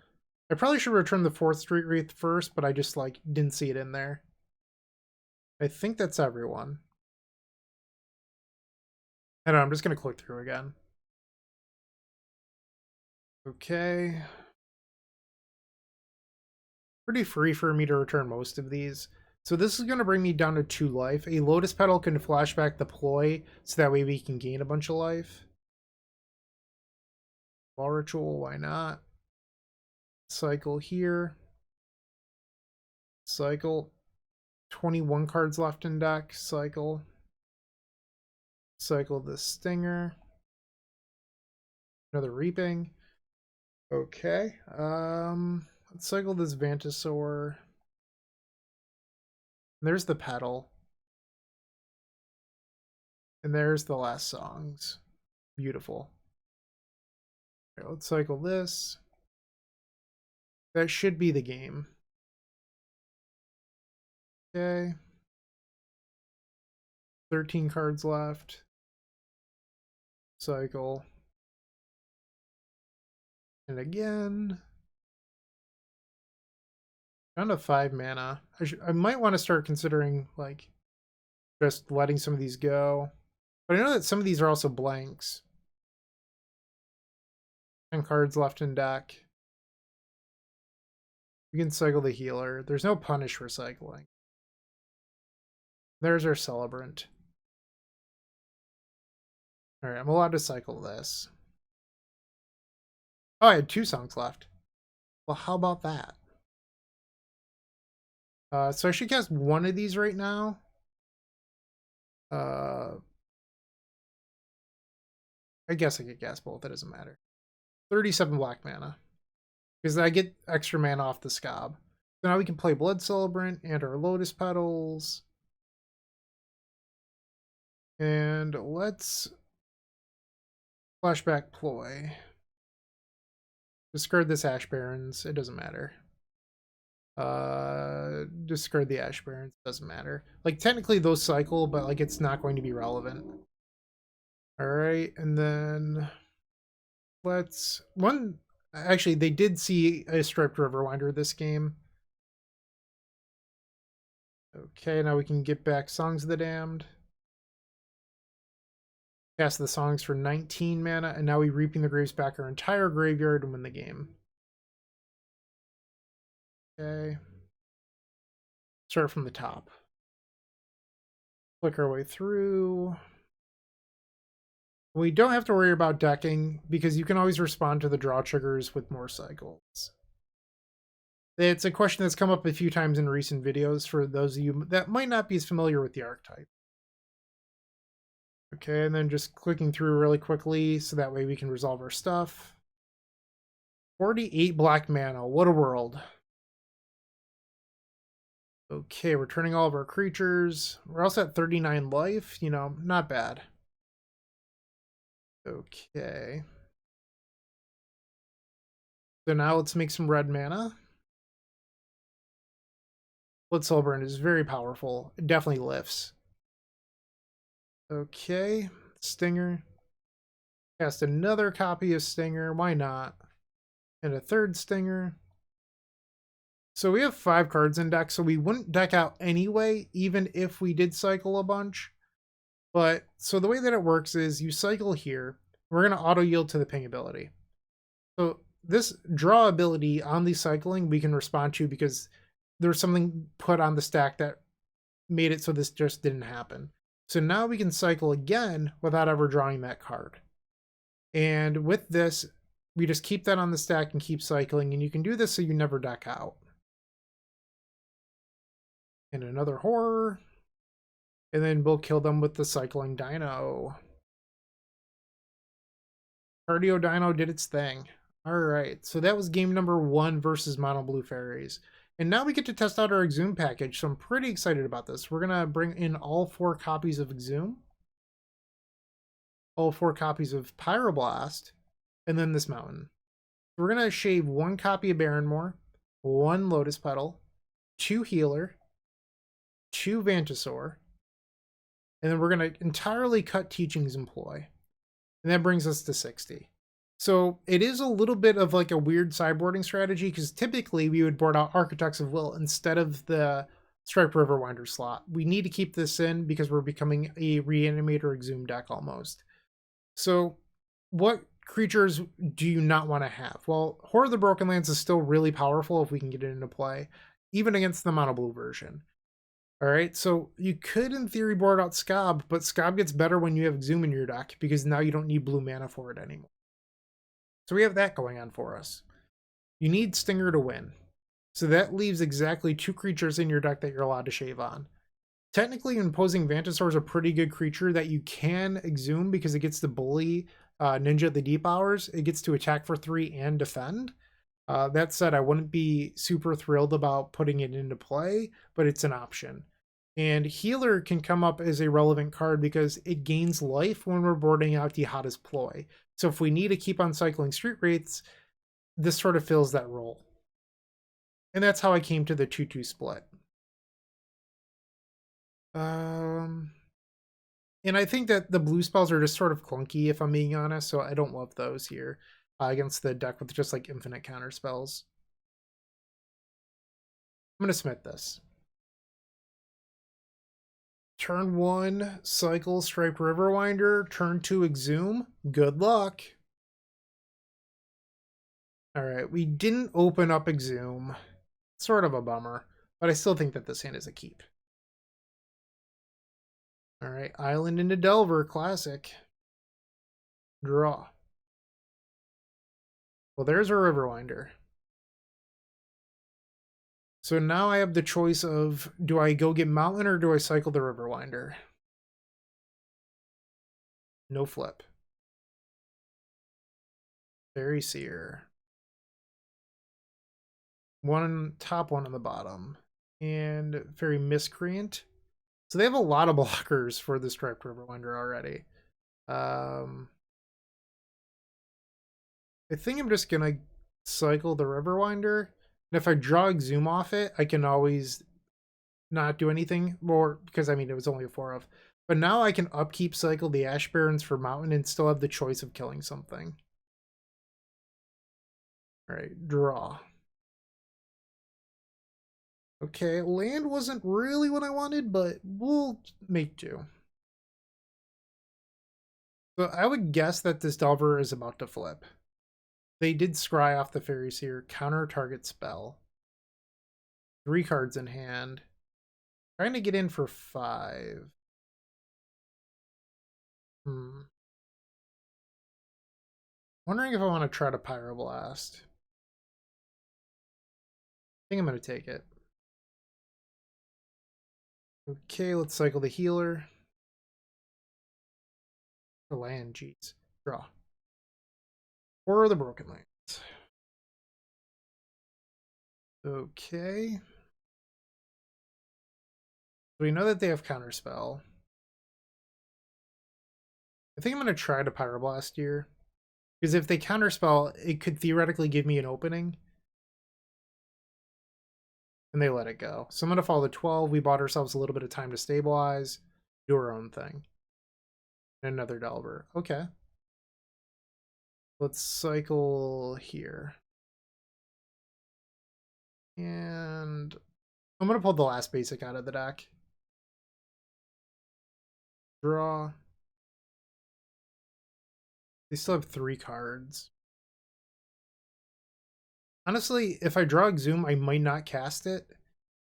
I probably should return the 4th Street Wraith first, but I just didn't see it in there. I think that's everyone. I don't know, I'm just gonna click through again. Okay. Pretty free for me to return most of these. So this is going to bring me down to 2 life. A Lotus Petal can flashback the ploy, so that way we can gain a bunch of life. Ball Ritual, why not? Cycle here. Cycle. 21 cards left in deck. Cycle. Cycle the Stinger. Another Reaping. Okay. Let's cycle this Vantasaur. There's the Petal. And there's the last songs. Beautiful. Okay, let's cycle this. That should be the game. Okay. 13 cards left. Cycle. And again. Down to 5 mana. I might want to start considering, just letting some of these go. But I know that some of these are also blanks. 10 cards left in deck. We can cycle the healer. There's no punish for cycling. There's our celebrant. Alright, I'm allowed to cycle this. Oh, I had 2 songs left. Well, how about that? So I should cast one of these right now. I guess I could cast both. It doesn't matter. 37 black mana. Because I get extra mana off the Scob. So now we can play Blood Celebrant and our Lotus Petals. And let's flashback Ploy. Discard this Ash Barrens. It doesn't matter. Discard the Ash Barrens. Doesn't matter. Technically those cycle, but it's not going to be relevant. Alright, and then let's actually they did see a Striped Riverwinder this game. Okay, now we can get back Songs of the Damned. Cast the songs for 19 mana, and now we Reaping the Graves back our entire graveyard and win the game. Okay. Start from the top. Click our way through. We don't have to worry about decking because you can always respond to the draw triggers with more cycles. It's a question that's come up a few times in recent videos for those of you that might not be as familiar with the archetype. Okay, and then just clicking through really quickly so that way we can resolve our stuff. 48 black mana, what a world. Okay, we're turning all of our creatures. We're also at 39 life, you know, not bad. Okay. So now let's make some red mana. Blood Soulburn is very powerful. It definitely lifts. Okay, Stinger. Cast another copy of Stinger, why not? And a third Stinger. So we have 5 cards in deck, so we wouldn't deck out anyway, even if we did cycle a bunch. But, so the way that it works is you cycle here, we're going to auto yield to the ping ability. So this draw ability on the cycling we can respond to because there's something put on the stack that made it so this just didn't happen. So now we can cycle again without ever drawing that card. And with this, we just keep that on the stack and keep cycling, and you can do this so you never deck out. And another horror. And then we'll kill them with the cycling dino. Cardio Dino did its thing. Alright, so that was game number 1 versus Mono Blue Fairies. And now we get to test out our Exhume package, so I'm pretty excited about this. We're going to bring in all 4 copies of Exhume, all 4 copies of Pyroblast, and then this mountain. We're going to shave 1 copy of Barrenmoor, 1 Lotus Petal, 2 Healer, 2 Vantasaur, and then we're going to entirely cut Teaching's Employ. And that brings us to 60. So it is a little bit of like a weird sideboarding strategy because typically we would board out Architects of Will instead of the Striped Riverwinder slot. We need to keep this in because we're becoming a Reanimator Exhume deck almost. So what creatures do you not want to have? Well, Horror of the Broken Lands is still really powerful if we can get it into play, even against the mono blue version. All right, so you could in theory board out Scob, but Scob gets better when you have Exhume in your deck because now you don't need blue mana for it anymore. So we have that going on for us. You need Stinger to win. So that leaves exactly 2 creatures in your deck that you're allowed to shave on. Technically, Imposing Vantasaur is a pretty good creature that you can Exhume because it gets to bully Ninja at the Deep Hours. It gets to attack for 3 and defend. That said, I wouldn't be super thrilled about putting it into play, but it's an option. And Healer can come up as a relevant card because it gains life when we're boarding out the Hottest Ploy. So if we need to keep on cycling Street Wraiths, this sort of fills that role. And that's how I came to the 2-2 split. And I think that the blue spells are just sort of clunky, if I'm being honest, so I don't love those here against the deck with just like infinite counter spells. I'm going to Smith this. Turn 1, cycle Striped Riverwinder. Turn 2, Exhume. Good luck. Alright, we didn't open up Exhume. Sort of a bummer, but I still think that this hand is a keep. Alright, Island into Delver, classic. Draw. Well, there's a Riverwinder. So now I have the choice of, do I go get Mountain or do I cycle the Riverwinder? No flip. Fairy Seer. One on the top, one on the bottom. And Fairy Miscreant. So they have a lot of blockers for the Striped Riverwinder already. I think I'm just going to cycle the Riverwinder. And if I draw Exhume off it, I can always not do anything more because I mean it was only a 4 of. But now I can upkeep cycle the Ash Barrens for Mountain and still have the choice of killing something. Alright, draw. Okay, land wasn't really what I wanted, but we'll make do. So I would guess that this Delver is about to flip. They did scry off the Fairies here. Counter target spell. 3 cards in hand. Trying to get in for 5. Wondering if I want to try to Pyroblast. I think I'm going to take it. Okay, let's cycle the healer. The land, jeez. Draw. Or the Broken Lands. Okay. We know that they have Counterspell. I think I'm going to try to Pyroblast here. Because if they Counterspell, it could theoretically give me an opening. And they let it go. So I'm going to follow the 12. We bought ourselves a little bit of time to stabilize. Do our own thing. Another Delver. Okay. Let's cycle here. And I'm going to pull the last basic out of the deck. Draw. They still have 3 cards. Honestly, if I draw Exhume, I might not cast it.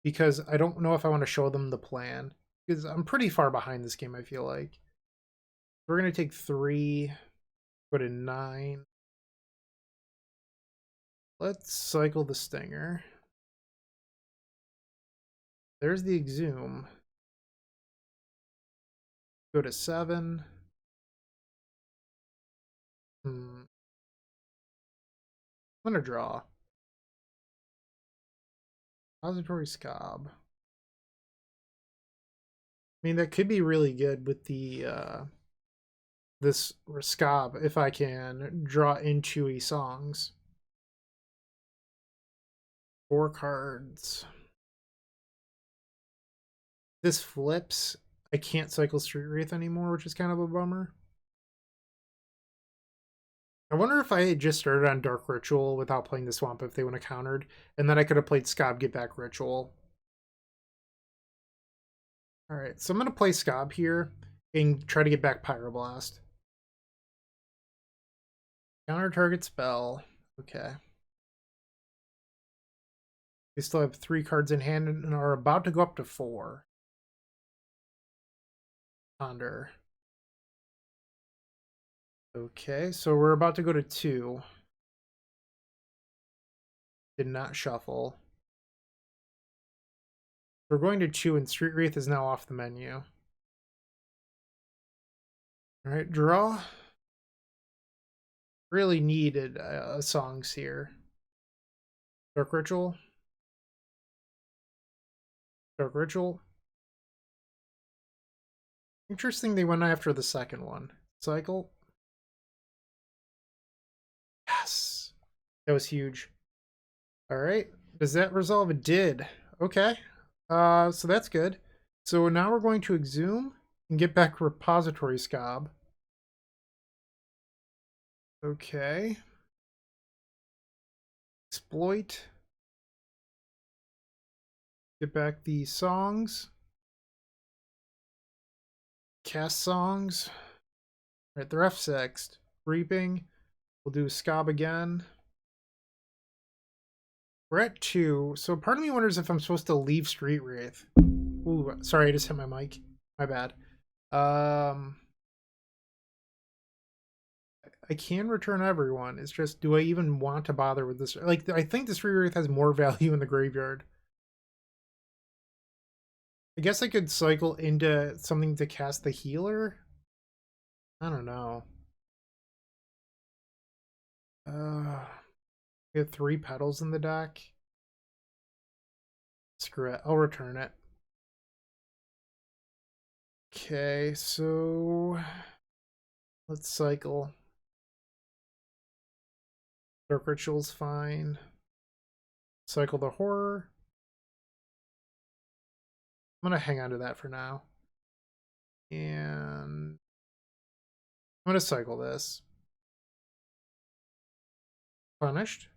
Because I don't know if I want to show them the plan. Because I'm pretty far behind this game, I feel like. We're going to take 3. Go to 9. Let's cycle the Stinger. There's the Exhume. Go to 7. I'm going to draw. Repository Scob. I mean, that could be really good with the this Scob if I can draw into a songs. 4 cards. This flips. I can't cycle Street Wraith anymore, which is kind of a bummer. I wonder if I had just started on Dark Ritual without playing the Swamp if they would have countered, and then I could have played Scob, get back Ritual. Alright, so I'm going to play Scob here and try to get back Pyroblast. Counter target spell. Okay. We still have 3 cards in hand and are about to go up to 4. Ponder. Okay, so we're about to go to 2. Did not shuffle. We're going to 2 and Street Wraith is now off the menu. Alright, draw. Really needed songs here. Dark Ritual. Dark Ritual. Interesting they went after the second one. Cycle. Yes. That was huge. Alright. Does that resolve? It did. Okay. So that's good. So now we're going to Exhume and get back Repository Scob. Okay. Exploit. Get back the songs. Cast songs. Alright, they're F6'd. Reaping. We'll do Scob again. We're at 2, so part of me wonders if I'm supposed to leave Street Wraith. Ooh, sorry, I just hit my mic. My bad. I can return everyone. It's just, do I even want to bother with this? Like, I think the Street Wraith has more value in the graveyard. I guess I could cycle into something to cast the healer? I don't know. We have 3 petals in the deck. Screw it. I'll return it. Okay, so let's cycle. Dark Ritual's fine. Cycle the Horror. I'm going to hang on to that for now. And I'm going to cycle this. Punished.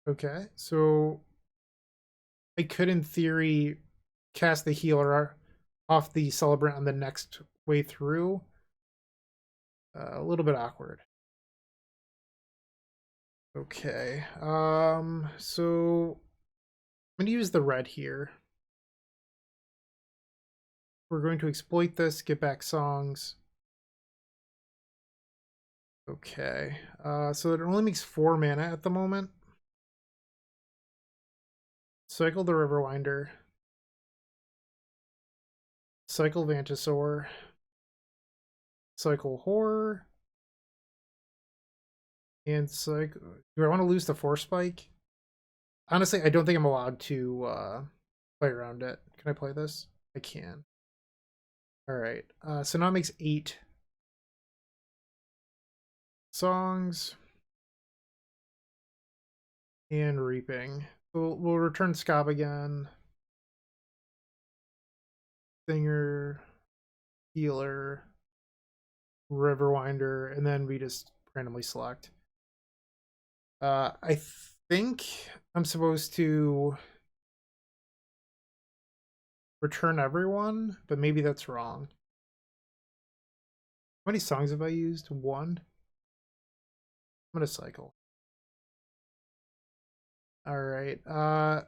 Okay, so I could, in theory, cast the healer off the Celebrant on the next way through. A little bit awkward. Okay, so I'm going to use the red here. We're going to exploit this, get back songs. Okay, so it only makes 4 mana at the moment. Cycle the Riverwinder. Cycle Vantasaur. Cycle Horror. And cycle... Do I want to lose the Force Spike? Honestly, I don't think I'm allowed to play around it. Can I play this? I can. Alright, so now it makes 8 songs. And Reaping. We'll return Scob again. Stinger, Healer, Riverwinder, and then we just randomly select. I think I'm supposed to return everyone, but maybe that's wrong. How many songs have I used? 1. I'm gonna cycle. Alright, alright,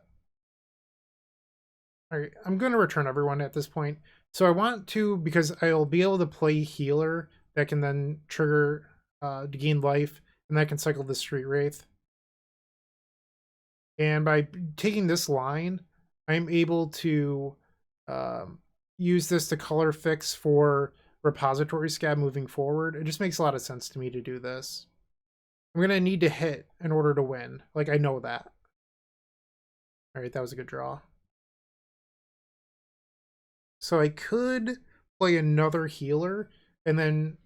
I'm gonna return everyone at this point. So I want to, because I'll be able to play Healer that can then trigger to gain life, and that can cycle the Street Wraith. And by taking this line, I'm able to use this to color fix for Repository Scab moving forward. It just makes a lot of sense to me to do this. I'm going to need to hit in order to win. Like, I know that. Alright, that was a good draw. So I could play another healer and then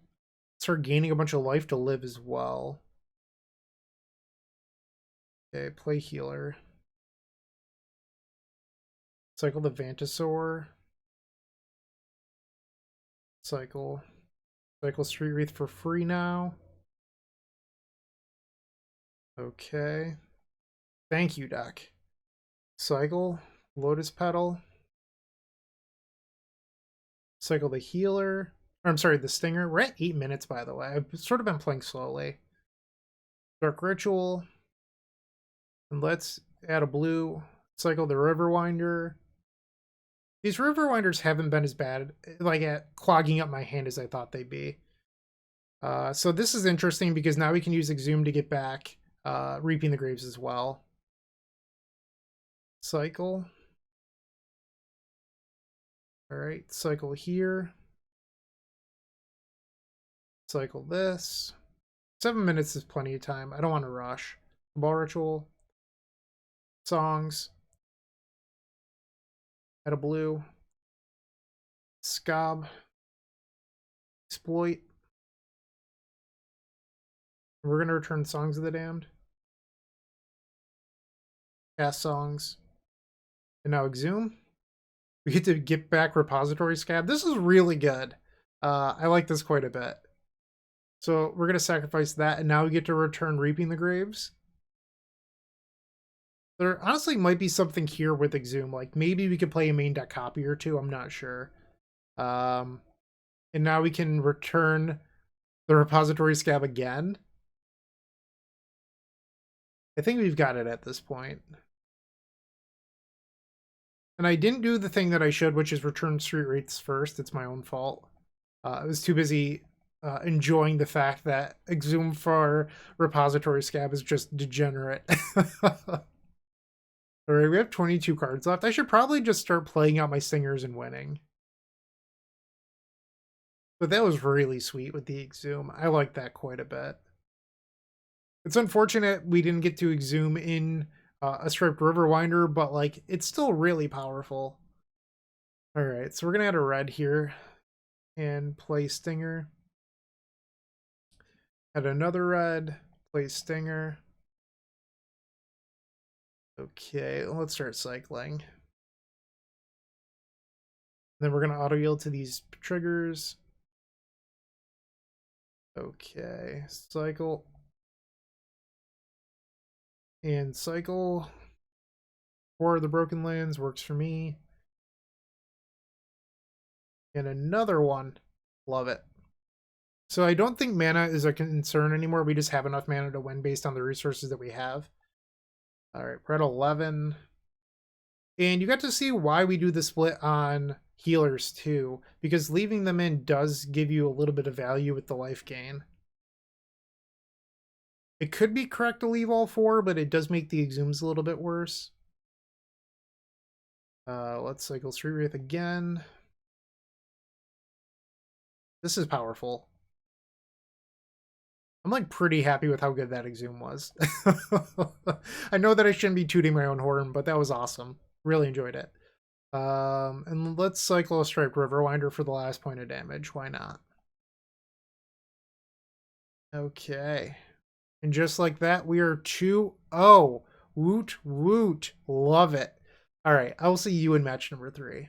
start gaining a bunch of life to live as well. Okay, play healer. Cycle the Vantasaur. Cycle Street Wraith for free now. Okay. Thank you, deck. Cycle Lotus Petal. Cycle the healer. Or, I'm sorry, the Stinger. We're at 8 minutes, by the way. I've sort of been playing slowly. Dark Ritual. And let's add a blue. Cycle the Riverwinder. These Riverwinders haven't been as bad, like, at clogging up my hand as I thought they'd be. So this is interesting because now we can use Exhume to get back Reaping the Graves as well. Cycle. Alright, cycle here. Cycle this. 7 minutes is plenty of time. I don't want to rush. Ball Ritual. Songs. Add a blue. Scob. Exploit. We're going to return Songs of the Damned. Cast Songs. And now Exhume. We get to get back Repository Scab. This is really good. I like this quite a bit. So we're going to sacrifice that, and now we get to return Reaping the Graves. There honestly might be something here with Exhume. Like, maybe we could play a main deck copy or two. I'm not sure. And now we can return the Repository Scab again. I think we've got it at this point. And I didn't do the thing that I should, which is return Street Wraiths first. It's my own fault. I was too busy enjoying the fact that Exhume for Repository Scab is just degenerate. Alright, we have 22 cards left. I should probably just start playing out my Stingers and winning. But that was really sweet with the Exhume. I like that quite a bit. It's unfortunate we didn't get to Exhume in a Striped Riverwinder, but like, it's still really powerful. Alright, so we're gonna add a red here and play Stinger. Add another red, play Stinger. Okay, let's start cycling. Then we're gonna auto yield to these triggers. Okay, cycle. And cycle. War of the Broken Lands works for me. And another one. Love it. So I don't think mana is a concern anymore. We just have enough mana to win based on the resources that we have. Alright, we're at 11. And you got to see why we do the split on healers too. Because leaving them in does give you a little bit of value with the life gain. It could be correct to leave all 4, but it does make the exhumes a little bit worse. Let's cycle Street Wraith again. This is powerful. I'm like pretty happy with how good that exhume was. I know that I shouldn't be tooting my own horn, but that was awesome. Really enjoyed it. And let's cycle a Striped Riverwinder for the last point of damage. Why not? Okay. And just like that, we are 2-0. Woot woot. Love it. All right, I will see you in match number 3.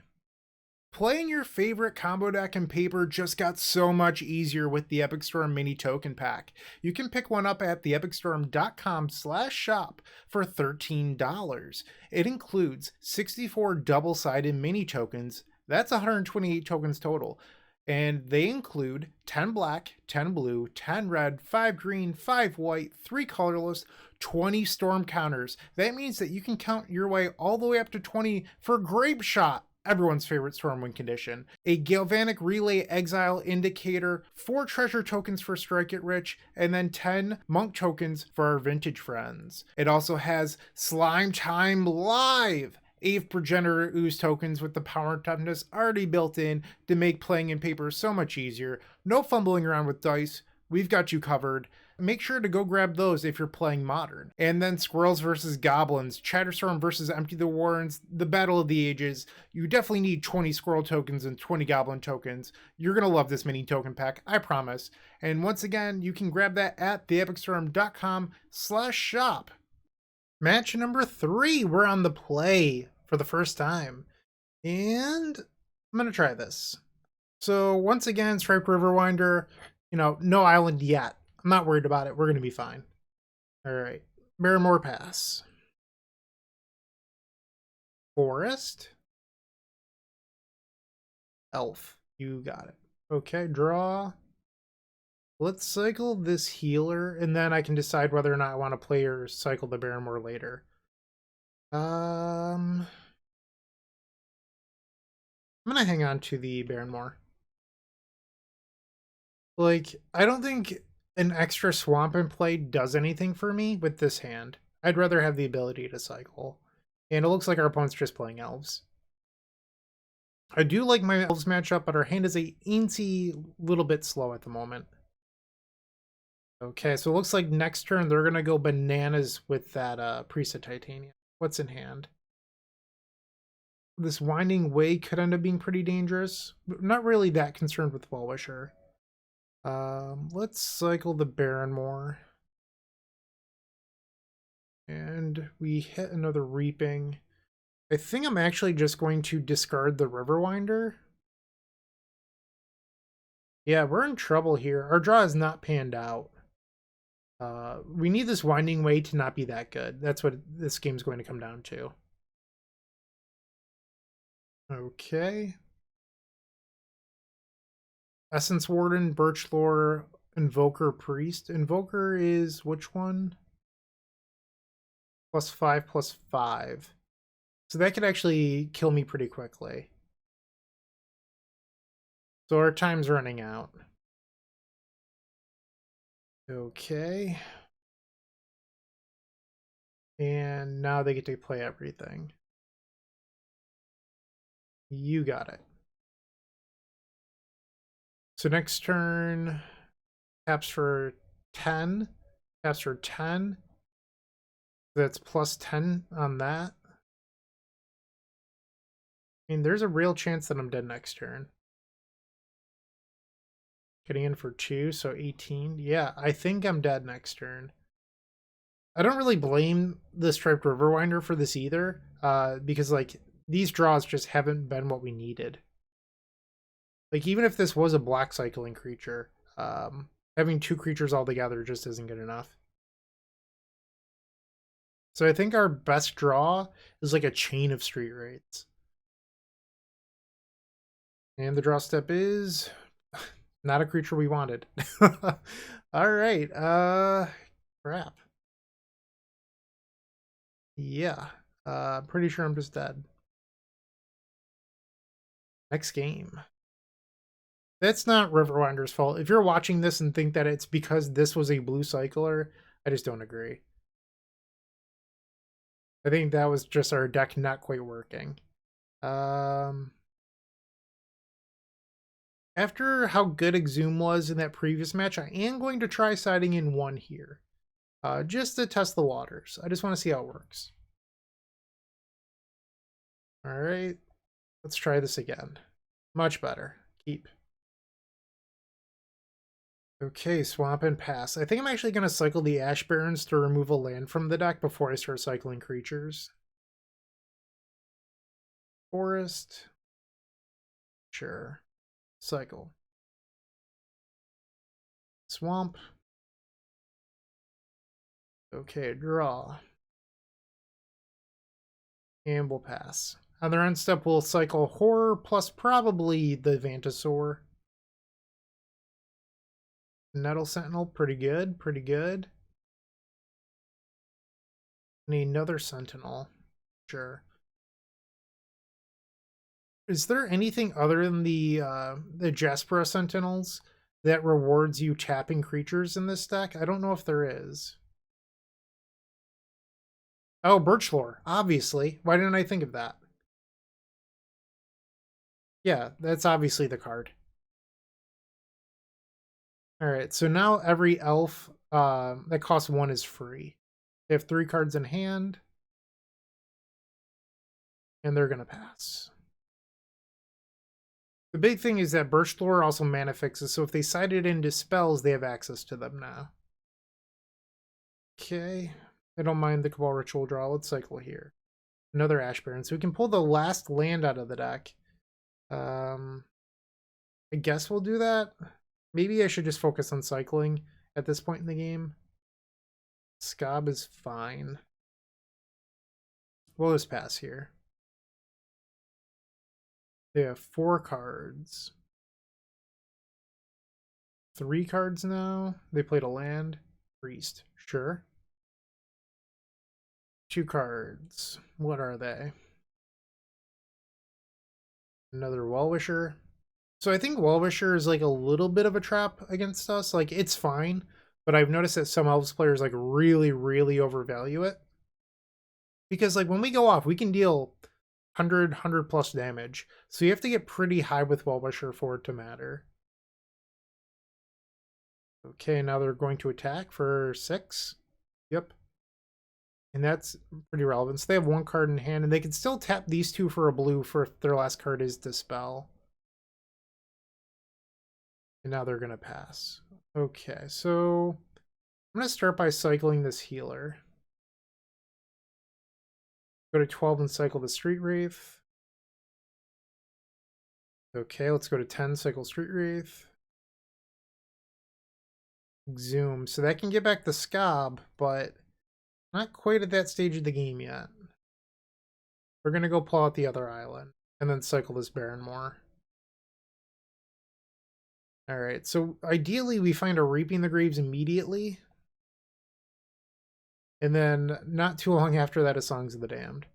Playing your favorite combo deck in Pauper just got so much easier with the Epic Storm Mini Token Pack. You can pick one up at theepicstorm.com/shop for $13. It includes 64 double-sided mini tokens. That's 128 tokens total. And they include 10 black, 10 blue, 10 red, 5 green, 5 white, 3 colorless, 20 storm counters. That means that you can count your way all the way up to 20 for Grape Shot, everyone's favorite Stormwind condition, a Galvanic Relay Exile Indicator, 4 treasure tokens for Strike It Rich, and then 10 monk tokens for our vintage friends. It also has Slime Time Live, Ave Progenitor Ooze tokens with the power and toughness already built in to make playing in Pauper so much easier. No fumbling around with dice. We've got you covered. Make sure to go grab those if you're playing Modern. And then Squirrels versus Goblins, Chatterstorm versus Empty the Warrens, the Battle of the Ages. You definitely need 20 Squirrel tokens and 20 Goblin tokens. You're going to love this mini token pack, I promise. And once again, you can grab that at theepicstorm.com/shop. Match number 3, we're on the play for the first time. And I'm going to try this. So once again, Striped Riverwinder, no island yet. I'm not worried about it. We're going to be fine. All right. Barrymore Pass. Forest. Elf. You got it. Okay, draw. Let's cycle this healer, and then I can decide whether or not I want to play or cycle the Barrymore later. I'm going to hang on to the Barrymore. Like, I don't think an extra swamp in play does anything for me with this hand. I'd rather have the ability to cycle. And it looks like our opponent's just playing elves. I do like my elves matchup, but our hand is a eensy little bit slow at the moment. Okay, so it looks like next turn they're going to go bananas with that Priest of Titanium. What's in hand? This Winding Way could end up being pretty dangerous. Not really that concerned with Well-Wisher. Let's cycle the Barrymore. And we hit another Reaping. I think I'm actually just going to discard the Riverwinder. Yeah, we're in trouble here. Our draw is not panned out. We need this Winding Way to not be that good. That's what this game's going to come down to. Okay. Essence Warden, Birchlore, Invoker, Priest. Invoker is which one? +5, +5. So that could actually kill me pretty quickly. So our time's running out. Okay. And now they get to play everything. You got it. So next turn, taps for 10. Taps for 10. That's +10 on that. I mean, there's a real chance that I'm dead next turn. Getting in for 2, so 18. Yeah, I think I'm dead next turn. I don't really blame the Striped Riverwinder for this either, because, like, these draws just haven't been what we needed. Like, even if this was a black cycling creature, having 2 creatures all together just isn't good enough. So I think our best draw is like a chain of Street Wraiths. And the draw step is not a creature we wanted. All right. Crap. Yeah. Pretty sure I'm just dead. Next game. That's not Riverwinder's fault. If you're watching this and think that it's because this was a blue cycler, I just don't agree. I think that was just our deck not quite working. After how good Exhume was in that previous match, I am going to try siding in 1 here. Just to test the waters. I just want to see how it works. Alright, let's try this again. Much better. Keep. Okay, swamp and pass. I think I'm actually going to cycle the Ash Barrens to remove a land from the deck before I start cycling creatures. Forest. Sure. Cycle. Swamp. Okay, draw. And we'll pass. On their end step, we'll cycle Horror plus probably the Vantasaur. Nettle Sentinel, pretty good, pretty good. Need another Sentinel. Sure. Is there anything other than the Jaspera Sentinels that rewards you tapping creatures in this deck? I don't know if there is. Oh, Birchlore, obviously. Why didn't I think of that? Yeah, that's obviously the card. Alright, so now every elf that costs 1 is free. They have 3 cards in hand. And they're going to pass. The big thing is that Birchlore also mana fixes, so if they side it into spells, they have access to them now. Okay. I don't mind the Cabal Ritual draw. Let's cycle here. Another Ash Baron. So we can pull the last land out of the deck. I guess we'll do that. Maybe I should just focus on cycling at this point in the game. Scob is fine. We'll just pass here. They have 4 cards. 3 cards now. They played a land. Priest. Sure. 2 cards. What are they? Another Well-Wisher. So I think Well-Wisher is like a little bit of a trap against us. Like, it's fine, but I've noticed that some Elves players like really, really overvalue it. Because like when we go off, we can deal 100 plus damage. So you have to get pretty high with Well-Wisher for it to matter. Okay, now they're going to attack for 6. Yep. And that's pretty relevant. So they have 1 card in hand, and they can still tap these 2 for a blue for if their last card is Dispel. And now they're going to pass. Okay, so I'm going to start by cycling this healer. Go to 12 and cycle the Street Wraith. Okay, let's go to 10, cycle Street Wraith. Zoom. So that can get back the Scob, but not quite at that stage of the game yet. We're going to go pull out the other island and then cycle this Baron more. Alright, so ideally we find a Reaping the Graves immediately. And then not too long after that, a Songs of the Damned.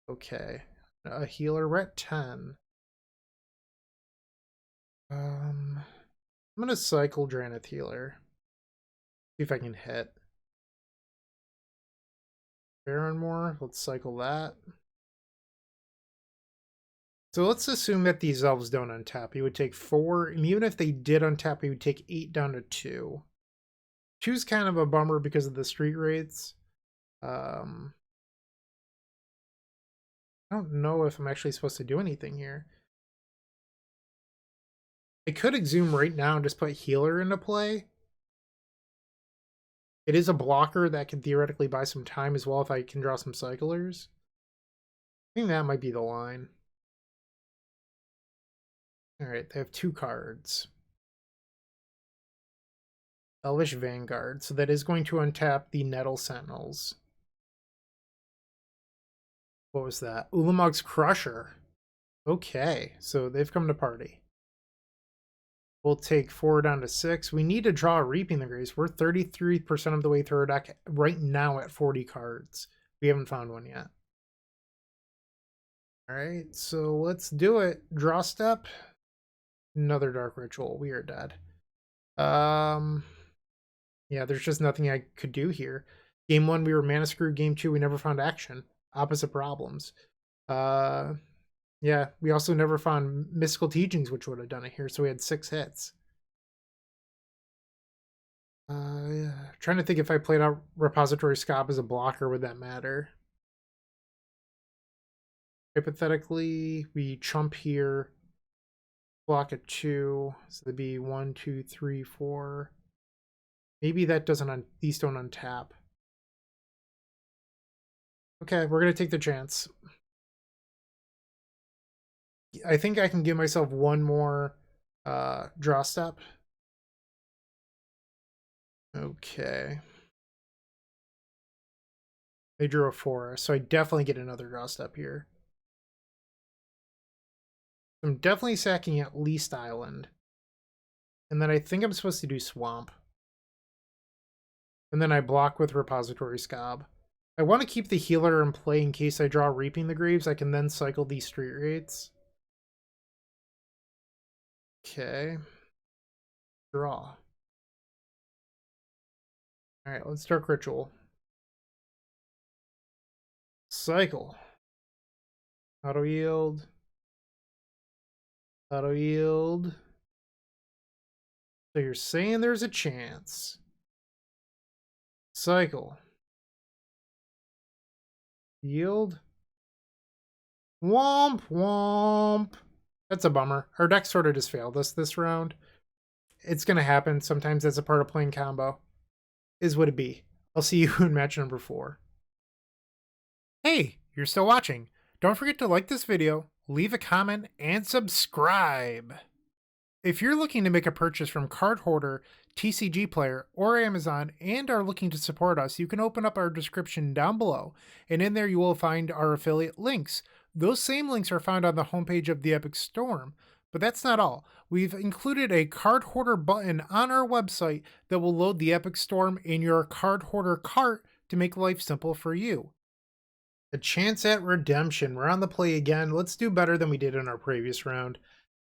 Okay. A healer, we're at 10. I'm going to cycle Drannith Healer. See if I can hit. Baron more, let's cycle that. So let's assume that these elves don't untap. He would take 4, and even if they did untap, he would take 8 down to 2. 2's kind of a bummer because of the Street Wraiths. I don't know if I'm actually supposed to do anything here. I could Exhume right now and just put Healer into play. It is a blocker that can theoretically buy some time as well if I can draw some cyclers. I think that might be the line. Alright, they have 2 cards. Elvish Vanguard, so that is going to untap the Nettle Sentinels. What was that? Ulamog's Crusher. Okay, so they've come to party. We'll take 4 down to 6. We need to draw a Reaping the Graves. We're 33% of the way through our deck right now at 40 cards. We haven't found one yet. Alright, so let's do it. Draw step. Another Dark Ritual. We are dead. Yeah, Yeah, there's just nothing I could do here. Game 1, we were mana screwed. Game 2, we never found action. Opposite problems. Uh, yeah, we also never found Mystical Teachings, which would have done it here, so we had 6 hits. Trying to think if I played out Repository Scob as a blocker, would that matter? Hypothetically, we chump here, block at 2, so that'd be 1, 2, 3, 4. Maybe that doesn't, these don't untap. Okay, we're gonna take the chance. I think I can give myself one more draw step. Okay. They drew a 4, so I definitely get another draw step here. I'm definitely sacking at least Island. And then I think I'm supposed to do Swamp. And then I block with Repository Scob. I want to keep the healer in play in case I draw Reaping the Graves. I can then cycle these Street Raids. Okay. Draw. Alright, let's Dark Ritual. Cycle. Auto yield. Auto yield. So you're saying there's a chance. Cycle. Yield. Womp womp. That's a bummer. Our deck sort of just failed us this round. It's gonna happen. Sometimes that's a part of playing combo. Is what it be. I'll see you in match number 4. Hey, you're still watching. Don't forget to like this video, leave a comment, and subscribe. If you're looking to make a purchase from Card Hoarder, TCG Player, or Amazon and are looking to support us, you can open up our description down below, and in there you will find our affiliate links. Those same links are found on the homepage of the Epic Storm. But that's not all. We've included a Card Hoarder button on our website that will load the Epic Storm in your Card Hoarder cart to make life simple for you. A chance at redemption. We're on the play again. Let's do better than we did in our previous round.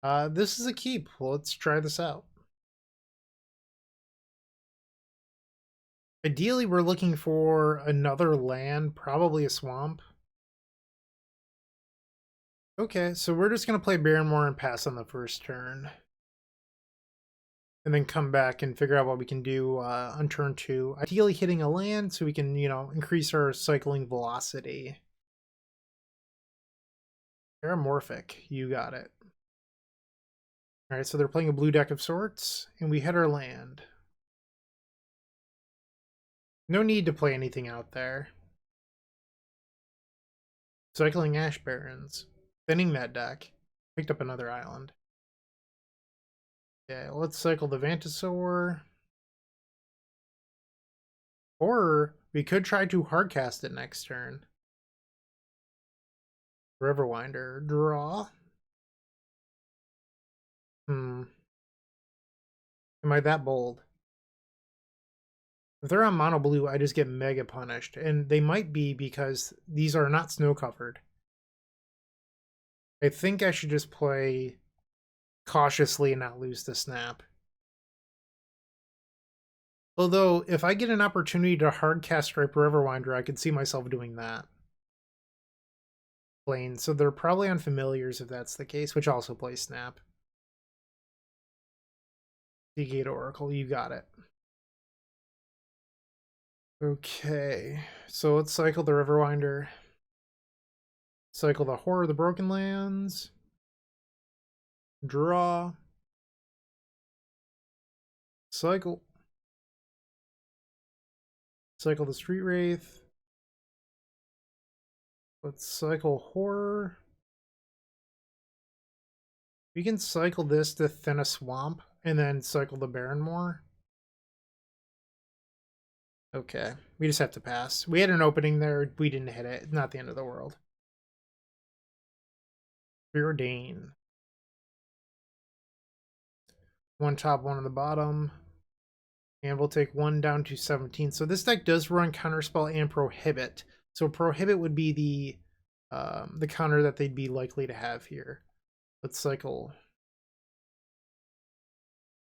This is a keep. Let's try this out. Ideally, we're looking for another land, probably a swamp. Okay, so we're just going to play Barrenmoor and pass on the first turn. And then come back and figure out what we can do on turn 2. Ideally hitting a land so we can, increase our cycling velocity. Paramorphic, you got it. Alright, so they're playing a blue deck of sorts, and we hit our land. No need to play anything out there. Cycling Ash Barrens. Thinning that deck. Picked up another island. Okay, let's cycle the Vantasaur. Or we could try to hardcast it next turn. Riverwinder. Draw. Am I that bold? If they're on mono blue, I just get mega punished. And they might be because these are not snow covered. I think I should just play cautiously and not lose the snap. Although, if I get an opportunity to hardcast Stripe Riverwinder, I could see myself doing that. Plain. So they're probably on familiars if that's the case, which also plays snap. Seagate Oracle, you got it. Okay, so let's cycle the Riverwinder. Cycle the Horror of the Broken Lands. Draw. Cycle. Cycle the Street Wraith. Let's cycle Horror. We can cycle this to thin a swamp and then cycle the Barrenmoor. Okay, we just have to pass. We had an opening there, we didn't hit it. Not the end of the world. Preordain. One top, one on the bottom. And we'll take one down to 17. So this deck does run Counterspell and Prohibit. So Prohibit would be the counter that they'd be likely to have here. Let's cycle.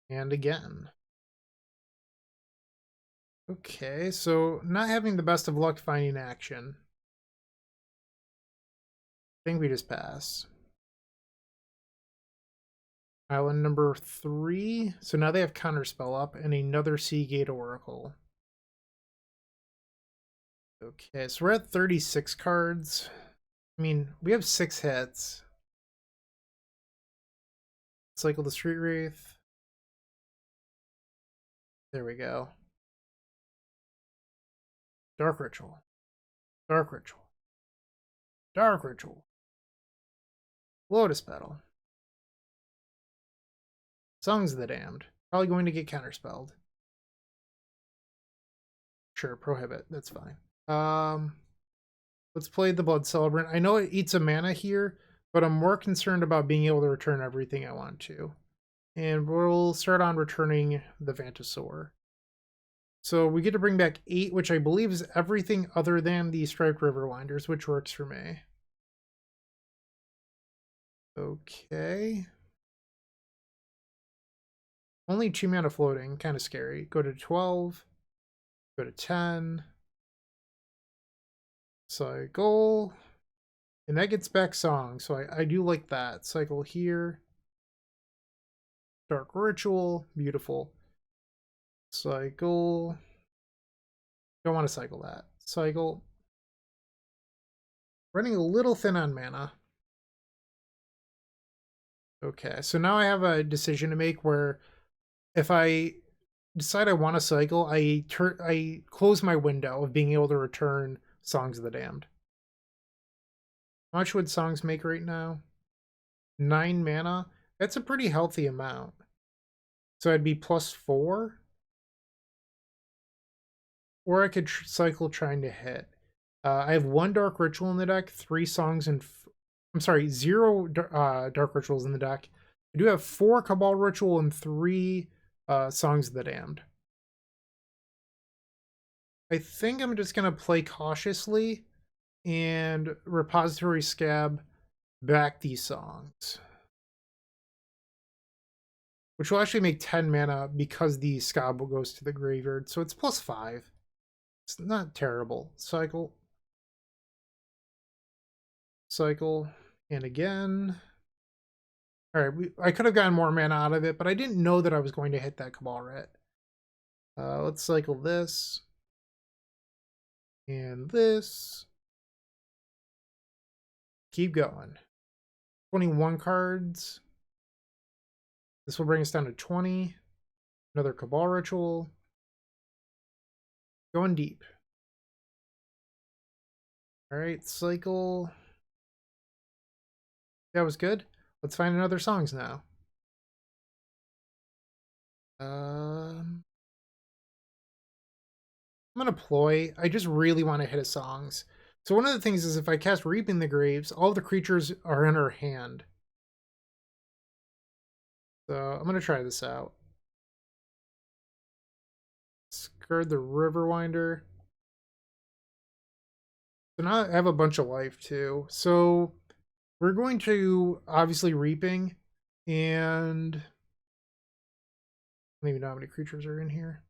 And again. Okay, so not having the best of luck finding action. I think we just pass. Island number 3. So now they have Counterspell up and another Seagate Oracle. Okay, so we're at 36 cards. I mean, we have 6 hits. Cycle the Street Wraith. There we go. Dark Ritual. Dark Ritual. Dark Ritual. Lotus Petal. Songs of the Damned. Probably going to get counterspelled. Sure, prohibit. That's fine. Let's play the Blood Celebrant. I know it eats a mana here, but I'm more concerned about being able to return everything I want to. And we'll start on returning the Vantasaur. So we get to bring back 8, which I believe is everything other than the Striped Riverwinders, which works for me. Okay. Only 2 mana floating, kind of scary. Go to 12. Go to 10. Cycle. And that gets back Song, so I do like that. Cycle here. Dark Ritual. Beautiful. Cycle. Don't want to cycle that. Cycle. Running a little thin on mana. Okay, so now I have a decision to make where if I decide I want to cycle, I close my window of being able to return Songs of the Damned. How much would Songs make right now? 9 mana? That's a pretty healthy amount. So I'd be +4. Or I could cycle trying to hit. I have 1 Dark Ritual in the deck, 3 Songs, and... I'm sorry, 0 Dark Rituals in the deck. I do have 4 Cabal Ritual and 3 Songs of the Damned. I think I'm just going to play cautiously and Repository Scab back these songs. Which will actually make 10 mana because the Scab goes to the graveyard. So it's +5. It's not terrible. Cycle. Cycle. And again. Alright, I could have gotten more mana out of it, but I didn't know that I was going to hit that Cabal Ret. Let's cycle this. And this. Keep going. 21 cards. This will bring us down to 20. Another Cabal Ritual. Going deep. Alright, cycle. That was good. Let's find another songs now. I'm gonna ploy. I just really want to hit a songs. So one of the things is if I cast Reaping the Graves, all of the creatures are in her hand. So I'm gonna try this out. Discard the Riverwinder. So now I have a bunch of life too. So we're going to obviously Reaping, and I don't even know how many creatures are in here.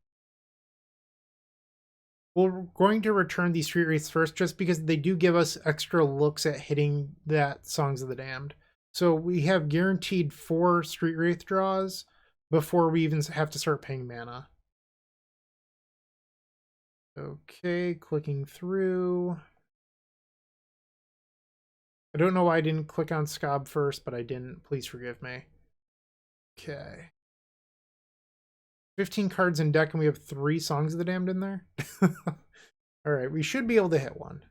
We're going to return these Street Wraiths first just because they do give us extra looks at hitting that Songs of the Damned. So we have guaranteed 4 Street Wraith draws before we even have to start paying mana. Okay, clicking through. I don't know why I didn't click on Scab first, but I didn't. Please forgive me. Okay. 15 cards in deck, and we have 3 Songs of the Damned in there. Alright, we should be able to hit one.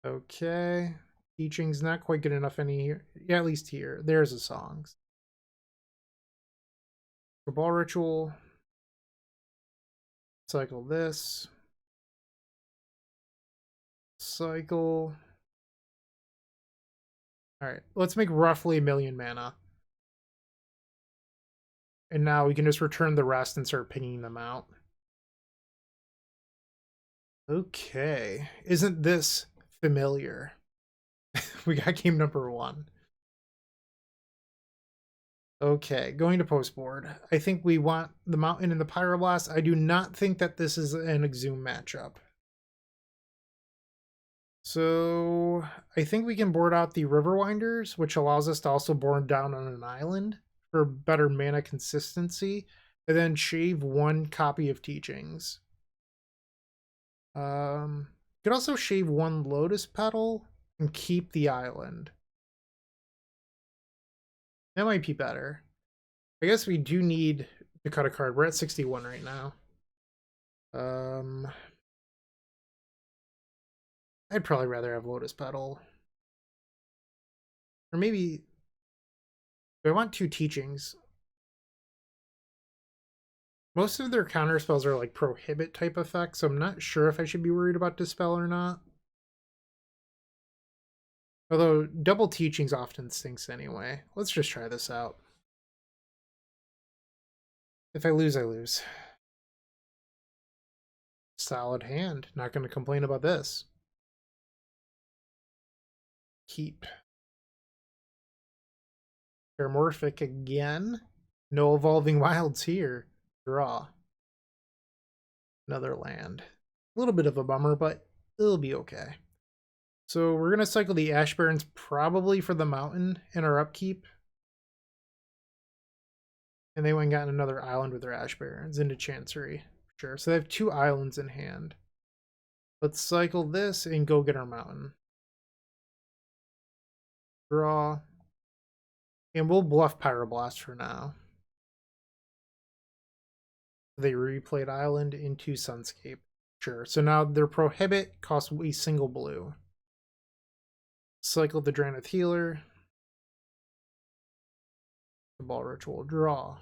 Okay. Teaching's not quite good enough any here. Yeah, at least here. There's the songs. Cabal Ritual. Cycle this. Cycle. Alright, let's make roughly 1 million mana. And now we can just return the rest and start pinging them out. Okay. Isn't this familiar? We got game number 1. Okay, going to post board. I think we want the Mountain and the Pyroblast. I do not think that this is an Exhume matchup. So I think we can board out the Riverwinders, which allows us to also board down on an island for better mana consistency, and then shave one copy of Teachings. You could also shave one Lotus Petal and keep the island. That might be better. I guess we do need to cut a card. We're at 61 right now. I'd probably rather have Lotus Petal. Or maybe... I want two Teachings. Most of their counter spells are like prohibit type effects, so I'm not sure if I should be worried about Dispel or not. Although double Teachings often stinks anyway. Let's just try this out. If I lose, I lose. Solid hand. Not going to complain about this. Keep. Paramorphic again. No Evolving Wilds here. Draw. Another land. A little bit of a bummer, but it'll be okay. So we're going to cycle the Ash Barrens probably for the Mountain in our upkeep. And they went and got another island with their Ash Barrens into Chancery. Sure. So they have two islands in hand. Let's cycle this and go get our Mountain. Draw. And we'll bluff Pyroblast for now. They replayed Island into Sunscape. Sure. So now their Prohibit costs a single blue. Cycle the Drannith Healer. The Ball Ritual. Draw.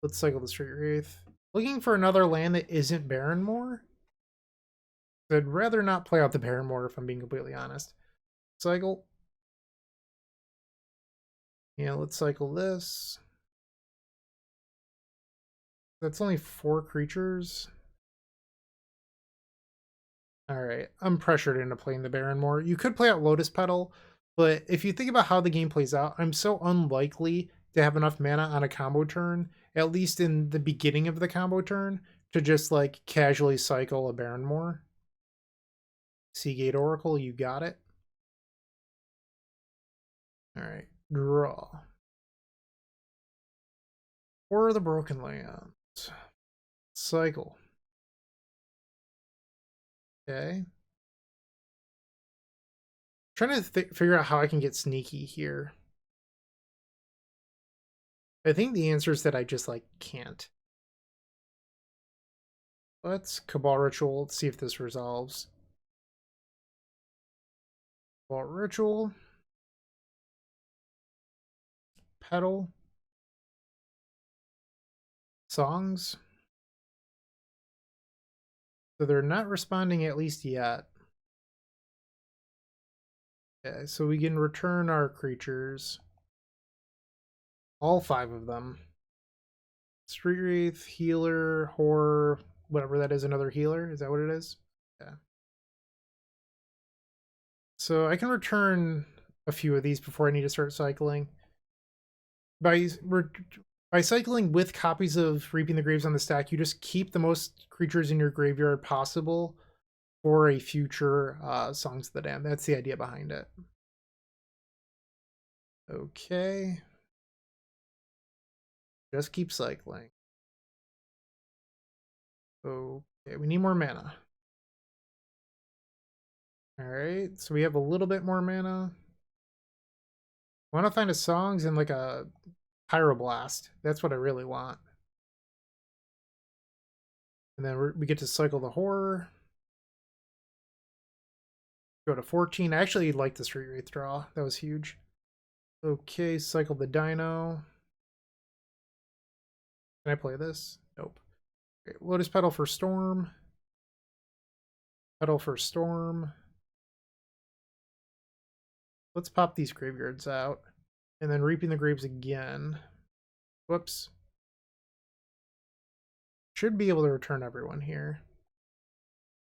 Let's cycle the Straight Wraith. Looking for another land that isn't Barrenmoor. I'd rather not play out the Barrenmoor if I'm being completely honest. Cycle. Yeah, let's cycle this. That's only 4 creatures. Alright, I'm pressured into playing the Barrenmoor. You could play out Lotus Petal, but if you think about how the game plays out, I'm so unlikely to have enough mana on a combo turn, at least in the beginning of the combo turn, to just like casually cycle a Barrenmoor. Seagate Oracle, you got it. Alright, draw. Or the Broken Lands. Cycle. Okay. Trying to figure out how I can get sneaky here. I think the answer is that I just like can't. Let's Cabal Ritual. Let's see if this resolves. Cabal Ritual. Petal. Songs. So they're not responding at least yet. Okay, so we can return our creatures. All 5 of them. Street Wraith, Healer, Horror, whatever that is, another healer. Is that what it is? Yeah. So I can return a few of these before I need to start cycling. By cycling with copies of Reaping the Graves on the stack, you just keep the most creatures in your graveyard possible for a future Songs of the Damned. That's the idea behind it. Okay. Just keep cycling. Okay, we need more mana. Alright, so we have a little bit more mana. I want to find a Songs and like a Pyroblast. That's what I really want. And then we get to cycle the Horror. Go to 14. I actually like the Street Wraith draw. That was huge. Okay, cycle the Dino. Can I play this? Nope. Okay, Lotus Petal for Storm. Petal for Storm. Let's pop these graveyards out. And then Reaping the Graves again. Whoops. Should be able to return everyone here.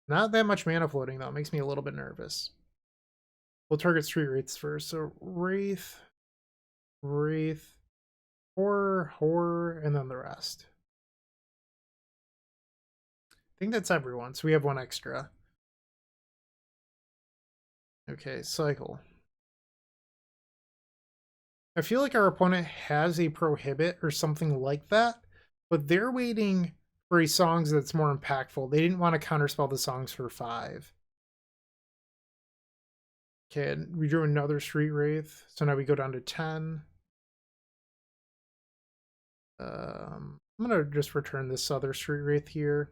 Not that much mana floating, though. It makes me a little bit nervous. We'll target Street Wraiths first. So, Wraith. Wraith, horror, and then the rest. I think that's everyone, so we have one extra. Okay, cycle. I feel like our opponent has a prohibit or something like that, but they're waiting for a songs that's more impactful. They didn't want to counterspell the songs for 5. Okay, we drew another Street Wraith, so now we go down to 10. I'm gonna just return this other Street Wraith here.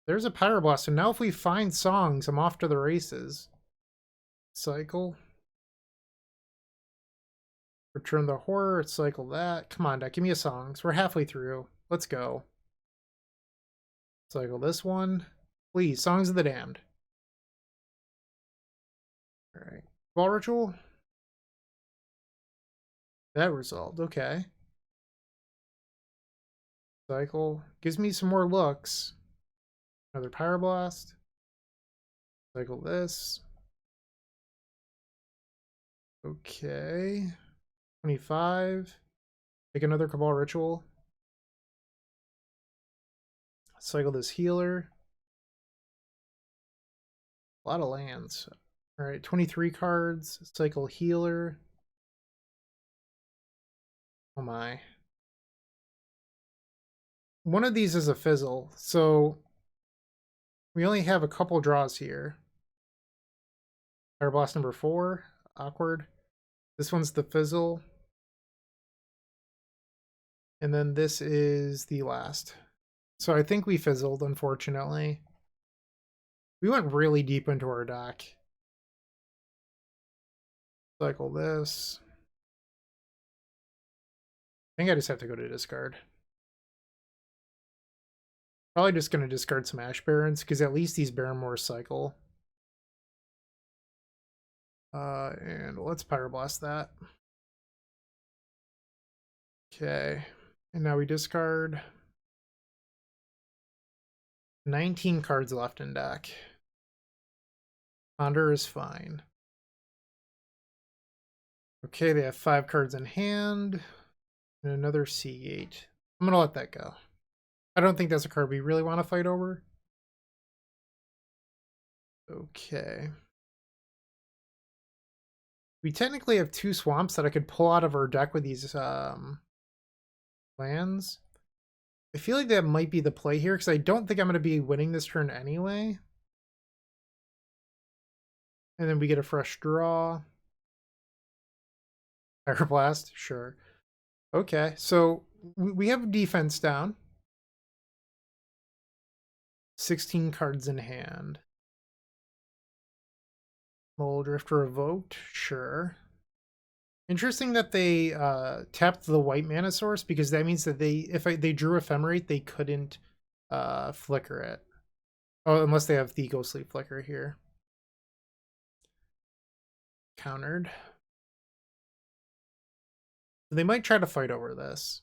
There's a Pyroblast, and now if we find songs, I'm off to the races. Cycle. Return the horror, cycle that. Come on, deck, give me a songs. We're halfway through. Let's go. Cycle this one. Please, Songs of the Damned. Alright. Ball Ritual. That resolved, okay. Cycle. Gives me some more looks. Another Pyroblast. Cycle this. Okay. 25. Take another Cabal Ritual. Cycle this healer. A lot of lands. Alright, 23 cards. Cycle healer. Oh my. One of these is a fizzle, so we only have a couple draws here. Pyroblast number 4. Awkward. This one's the fizzle. And then this is the last. So I think we fizzled, unfortunately. We went really deep into our deck. Cycle this. I think I just have to go to discard. Probably just going to discard some Ash Barrens, because at least these Barrymore cycle. And let's Pyroblast that. Okay. And now we discard. 19 cards left in deck. Ponder is fine. Okay, they have 5 cards in hand. And another Seagate. I'm going to let that go. I don't think that's a card we really want to fight over. Okay. We technically have 2 swamps that I could pull out of our deck with these lands. I feel like that might be the play here, because I don't think I'm going to be winning this turn anyway. And then we get a fresh draw. Fire Blast, sure. Okay, so we have defense down. 16 cards in hand. Moldrifter revoked, sure. Interesting that they tapped the white mana source, because that means that if they drew Ephemerate, they couldn't flicker it. Oh, unless they have the Ghostly Flicker here. Countered. They might try to fight over this.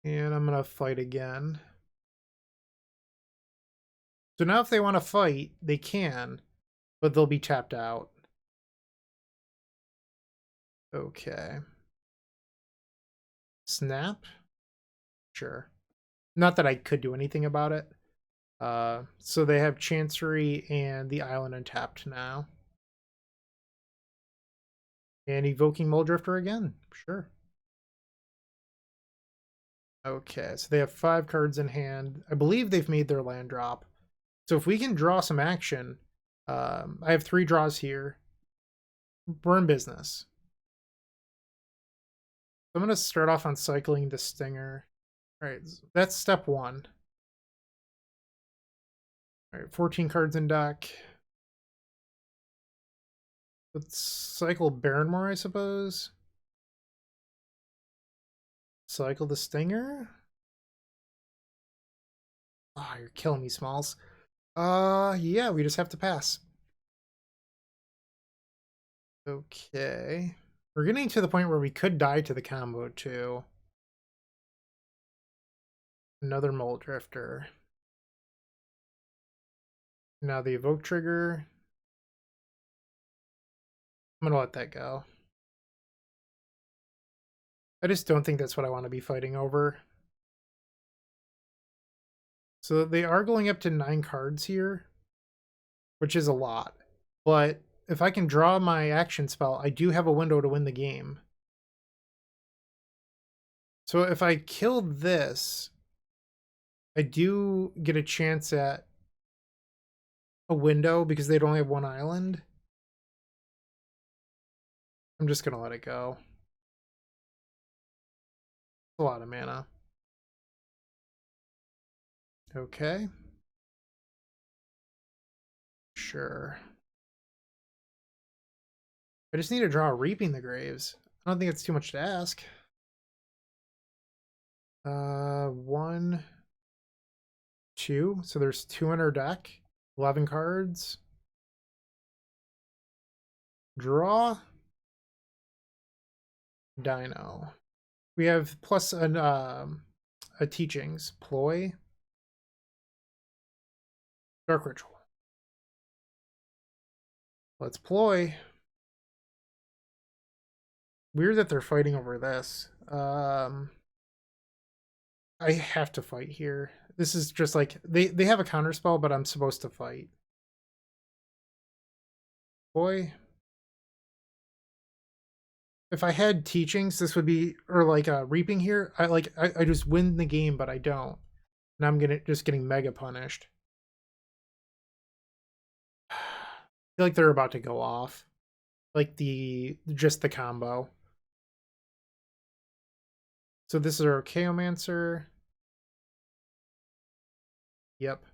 And I'm going to fight again. So now if they want to fight, they can, but they'll be tapped out. Okay. Snap? Sure. Not that I could do anything about it. So they have Chancery and the Island untapped now. And evoking Muldrifter again. Sure. Okay, so they have 5 cards in hand. I believe they've made their land drop. So if we can draw some action, I have 3 draws here. We're in business. So I'm going to start off on cycling the Stinger. All right, that's step 1. All right, 14 cards in deck. Let's cycle Barrenmore, I suppose. Cycle the Stinger. Oh, you're killing me, Smalls. Yeah, we just have to pass. Okay. We're getting to the point where we could die to the combo, too. Another Muldrifter. Now the evoke trigger. I'm gonna let that go. I just don't think that's what I want to be fighting over. So they are going up to 9 cards here, which is a lot. But if I can draw my action spell, I do have a window to win the game. So if I kill this, I do get a chance at a window because they'd only have 1 island. I'm just going to let it go. A lot of mana. Okay. Sure. I just need to draw Reaping the Graves. I don't think it's too much to ask. 1, 2. So there's 2 in our deck. 11 cards. Draw. Dino. We have plus a teachings. Ploy. Dark Ritual. Let's ploy. Weird that they're fighting over this. I have to fight here. This is just like they have a counterspell, but I'm supposed to fight. Boy. If I had teachings, this would be, or like reaping here. I just win the game, but I don't. And I'm just getting mega punished. I feel like they're about to go off. Like just the combo. So this is our Chaomancer. Yep.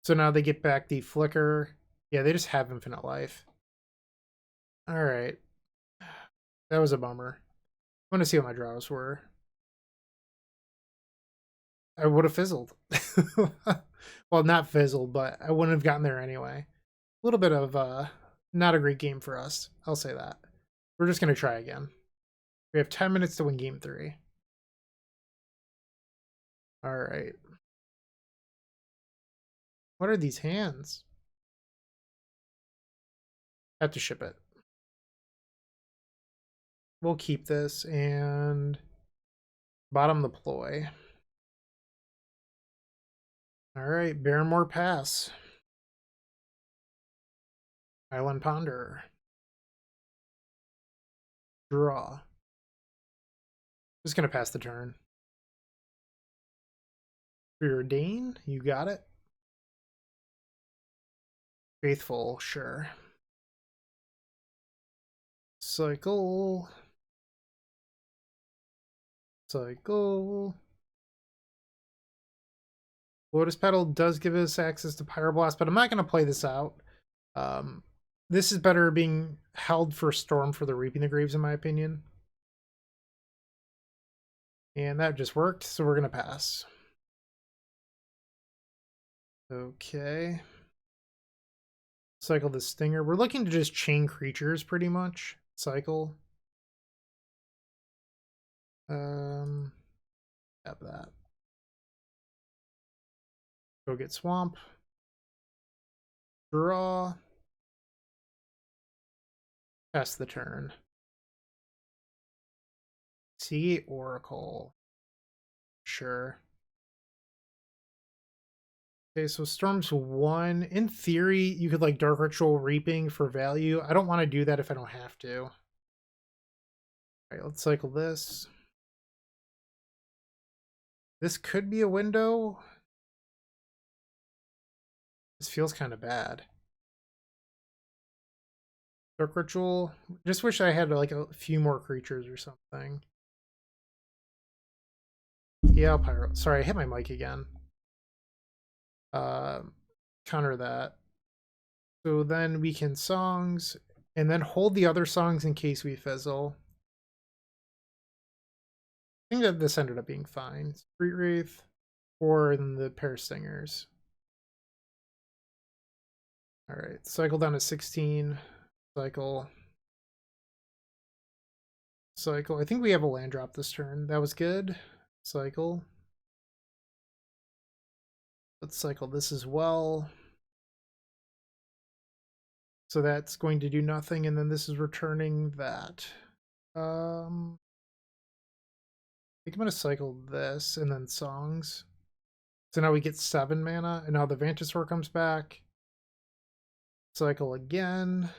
So now they get back the Flicker. Yeah, they just have infinite life. Alright. That was a bummer. I want to see what my draws were. I would have fizzled. Well, not fizzled, but I wouldn't have gotten there anyway. A little bit of not a great game for us. I'll say that. We're just going to try again. We have 10 minutes to win game 3. All right. What are these hands? Have to ship it. We'll keep this and bottom the ploy. All right, Barrymore Pass. Island Ponder. Draw. Just gonna pass the turn. Preordain, you got it. Faithful, sure. Cycle. Cycle. Lotus Petal does give us access to Pyroblast, but I'm not going to play this out. This is better being held for Storm for the Reaping the Graves, in my opinion. And that just worked, so we're going to pass. Okay. Cycle the Stinger. We're looking to just chain creatures, pretty much. Cycle. Have that. Go get Swamp. Draw. Pass the turn. Seagate Oracle. Sure. Okay, so Storm's 1. In theory, you could like Dark Ritual Reaping for value. I don't want to do that if I don't have to. All right, let's cycle this. This could be a window. This feels kind of bad. Dark Ritual. Just wish I had like a few more creatures or something. Yeah, Pyro. Sorry, I hit my mic again. Counter that. So then we can songs and then hold the other songs in case we fizzle. I think that this ended up being fine. Street Wraith or in the Pair Stingers. All right, cycle down to 16. Cycle. Cycle. I think we have a land drop this turn. That was good. Cycle. Let's cycle this as well. So that's going to do nothing, and then this is returning that. I think I'm going to cycle this and then songs. So now we get 7 mana, and now the Vantisor comes back. Cycle again.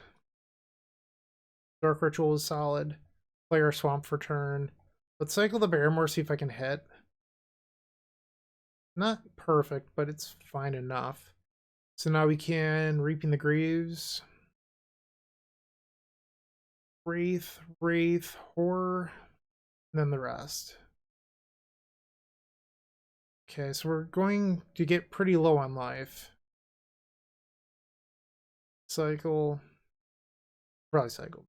Dark Ritual is solid. Play our Swamp for turn. Let's cycle the Barrymore, see if I can hit. Not perfect, but it's fine enough. So now we can Reaping the Graves. Wraith, Horror, and then the rest. Okay, so we're going to get pretty low on life. Cycle. Probably cycle.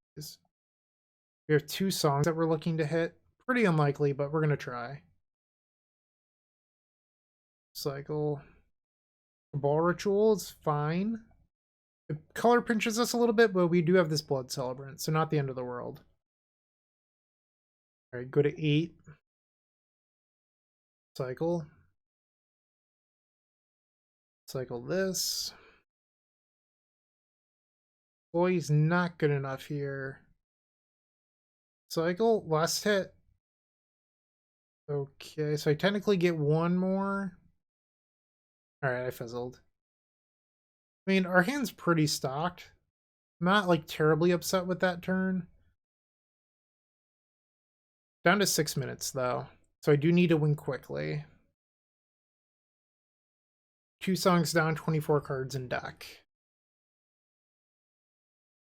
We have 2 songs that we're looking to hit. Pretty unlikely, but we're going to try. Cycle. Cabal Ritual is fine. It color pinches us a little bit, but we do have this Blood Celebrant, so not the end of the world. Alright, go to 8. Cycle. Cycle this. Boy's not good enough here. Cycle, last hit. Okay, so I technically get 1 more. Alright, I fizzled. I mean, our hand's pretty stocked. I'm not, like, terribly upset with that turn. Down to 6 minutes, though. So I do need to win quickly. 2 songs down, 24 cards in deck.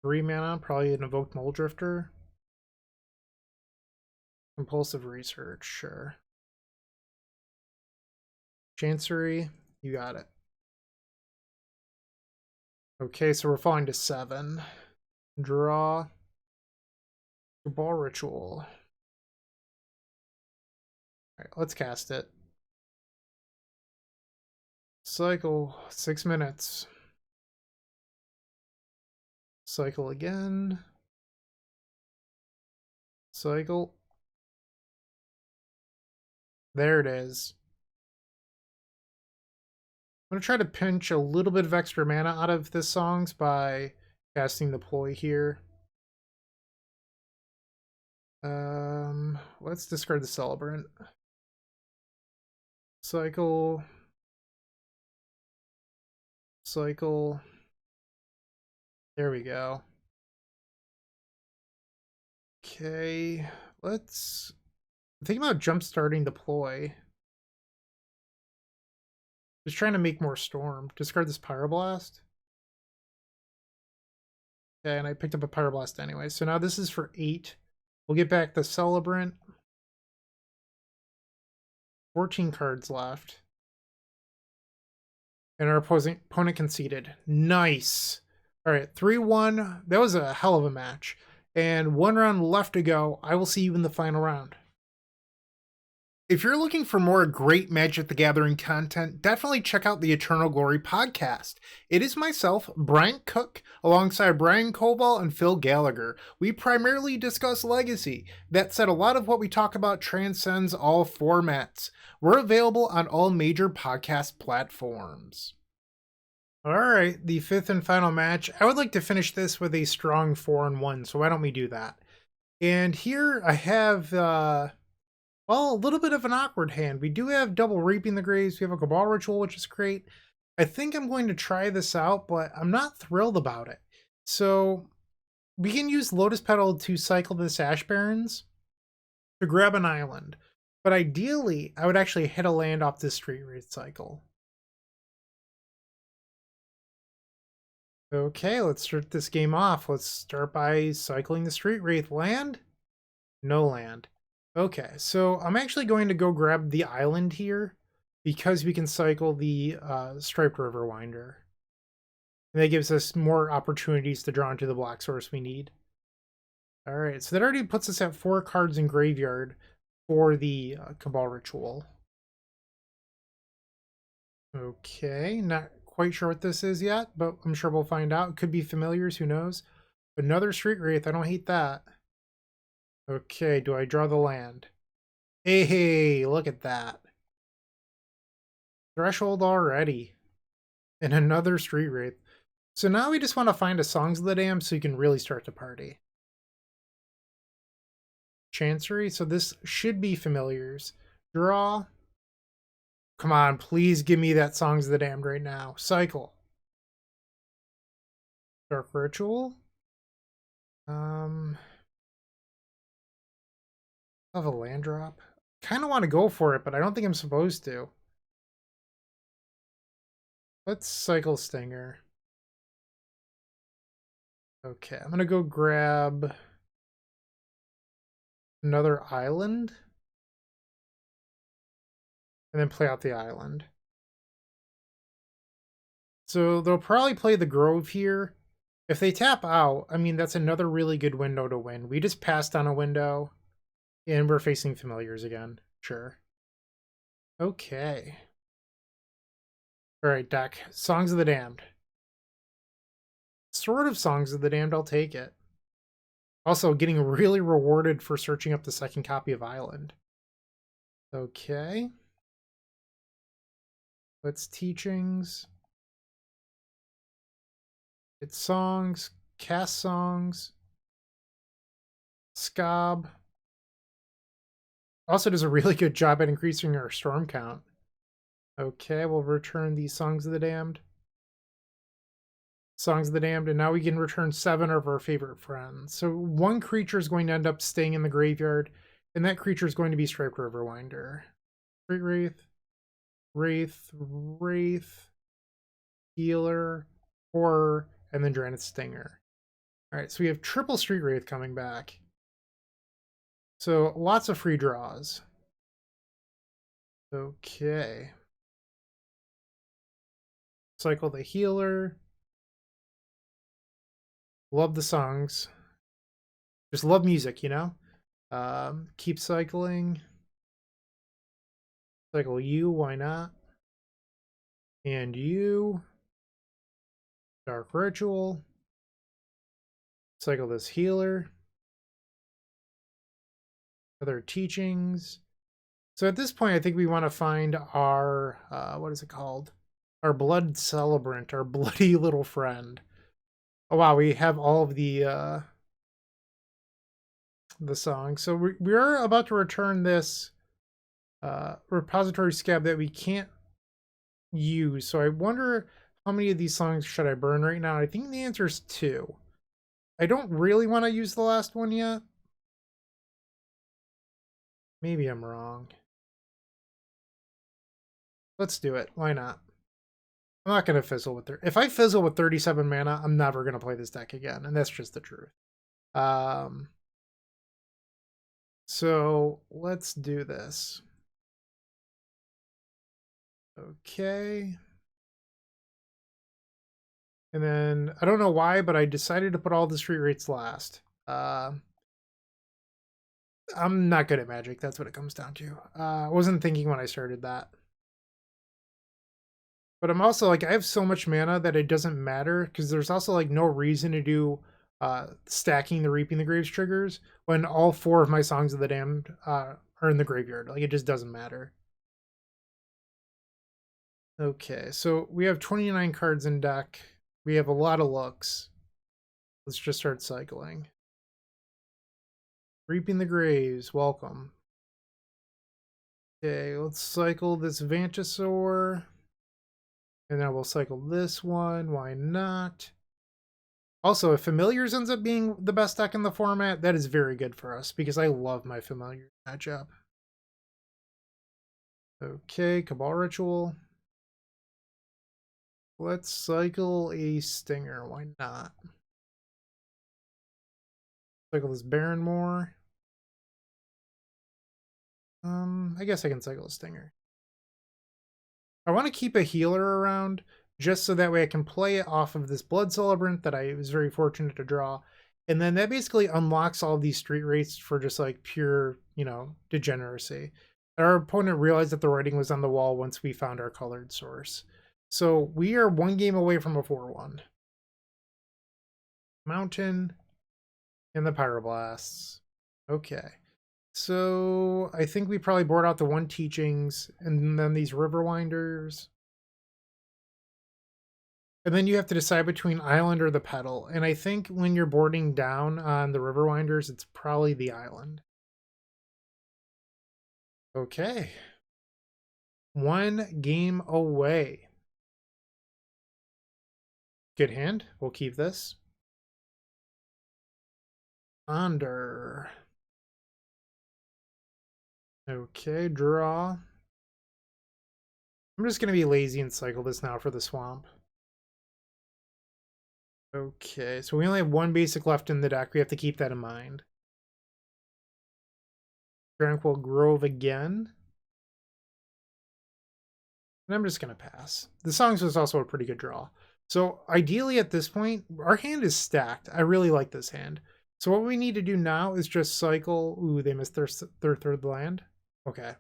3 mana, probably an Evoked Mulldrifter. Compulsive Research, sure. Chancery, you got it. Okay, so we're falling to 7. Draw. Cabal Ritual. Alright, let's cast it. Cycle, 6 minutes. Cycle again. Cycle. There it is. I'm going to try to pinch a little bit of extra mana out of this songs by casting the Ploy here. Let's discard the Celebrant. Cycle. Cycle. There we go. Okay, let's... I'm thinking about jump-starting the Ploy. Just trying to make more Storm. Discard this Pyroblast. Okay, and I picked up a Pyroblast anyway. So now this is for 8. We'll get back the Celebrant. 14 cards left. And our opponent conceded. Nice. Alright, 3-1. That was a hell of a match. And 1 round left to go. I will see you in the final round. If you're looking for more great Magic the Gathering content, definitely check out the Eternal Glory podcast. It is myself, Bryant Cook, alongside Brian Koval and Phil Gallagher. We primarily discuss Legacy. That said, a lot of what we talk about transcends all formats. We're available on all major podcast platforms. Alright, the 5th and final match. I would like to finish this with a strong 4-1, so why don't we do that? And here I have... well, a little bit of an awkward hand. We do have double Reaping the Graves. We have a Cabal Ritual, which is great. I think I'm going to try this out, but I'm not thrilled about it. So we can use Lotus Petal to cycle this Ash Barrens to grab an island. But ideally, I would actually hit a land off this Street Wraith cycle. Okay, let's start this game off. Let's start by cycling the Street Wraith. Land? No land. Okay, so I'm actually going to go grab the island here because we can cycle the Striped Riverwinder. And that gives us more opportunities to draw into the black source we need. Alright, so that already puts us at 4 cards in graveyard for the Cabal Ritual. Okay, not quite sure what this is yet, but I'm sure we'll find out. It could be familiars, who knows. Another Street Wraith, I don't hate that. Okay, do I draw the land? Hey, look at that. Threshold already. And another Street Wraith. So now we just want to find a Songs of the Damned so you can really start the party. Chancery, so this should be Familiars. Draw. Come on, please give me that Songs of the Damned right now. Cycle. Dark Ritual. Have a land drop. Kind of want to go for it, but I don't think I'm supposed to. Let's cycle Stinger. Okay, I'm gonna go grab another island and then play out the island. So they'll probably play the Grove here. If they tap out, I mean, that's another really good window to win. We just passed on a window and we're facing Familiars again. Sure. Okay. All right, deck. Songs of the Damned. Sort of Songs of the Damned, I'll take it. Also, getting really rewarded for searching up the second copy of Island. Okay. Let's Teachings. It's Songs. Cast Songs. Scob. Also does a really good job at increasing our storm count. Okay, we'll return these Songs of the Damned. Songs of the Damned, and now we can return 7 of our favorite friends. So one creature is going to end up staying in the graveyard, and that creature is going to be Striped Riverwinder. Street Wraith, Wraith, Healer, Horror, and then Drannith Stinger. Alright, so we have triple Street Wraith coming back. So lots of free draws. Okay. Cycle the Healer. Love the songs. Just love music, you know? Keep cycling. Cycle you, why not? And you. Dark Ritual. Cycle this Healer. Other Teachings. So at this point, I think we want to find our, what is it called? Our Blood Celebrant, our bloody little friend. Oh wow, we have all of the songs. So we are about to return this repository scab that we can't use. So I wonder how many of these songs should I burn right now? I think the answer is 2. I don't really want to use the last one yet. Maybe I'm wrong. Let's do it. Why not? I'm not going to fizzle with if I fizzle with 37 mana, I'm never going to play this deck again, and that's just the truth. So let's do this. Okay. And then, I don't know why, but I decided to put all the Street Wraiths last. I'm not good at Magic, that's what it comes down to. I wasn't thinking when I started that. But I'm also, like, I have so much mana that it doesn't matter, because there's also, like, no reason to do stacking the Reaping the Graves triggers when all 4 of my Songs of the Damned are in the graveyard. Like, it just doesn't matter. Okay, so we have 29 cards in deck. We have a lot of looks. Let's just start cycling. Reaping the Graves, welcome. Okay, let's cycle this Vantasaur. And then we'll cycle this one. Why not? Also, if Familiars ends up being the best deck in the format, that is very good for us because I love my Familiar matchup. Okay, Cabal Ritual. Let's cycle a Stinger. Why not? Cycle this Barrenmore. I guess I can cycle a Stinger. I want to keep a healer around just so that way I can play it off of this Blood Celebrant that I was very fortunate to draw. And then that basically unlocks all of these Street Wraiths for just like pure, you know, degeneracy. Our opponent realized that the writing was on the wall once we found our colored source. So we are 1 game away from a 4-1. Mountain and the Pyroblasts. Okay. So I think we probably board out the 1 Teachings and then these Riverwinders. And then you have to decide between island or the pedal. And I think when you're boarding down on the River Winders, it's probably the island. Okay. 1 game away. Good hand. We'll keep this. Under. Okay, draw. I'm just going to be lazy and cycle this now for the swamp. Okay, so we only have 1 basic left in the deck. We have to keep that in mind. Tranquil Grove again. And I'm just going to pass. The Songs was also a pretty good draw. So ideally at this point, our hand is stacked. I really like this hand. So what we need to do now is just cycle. Ooh, they missed their third land. Okay.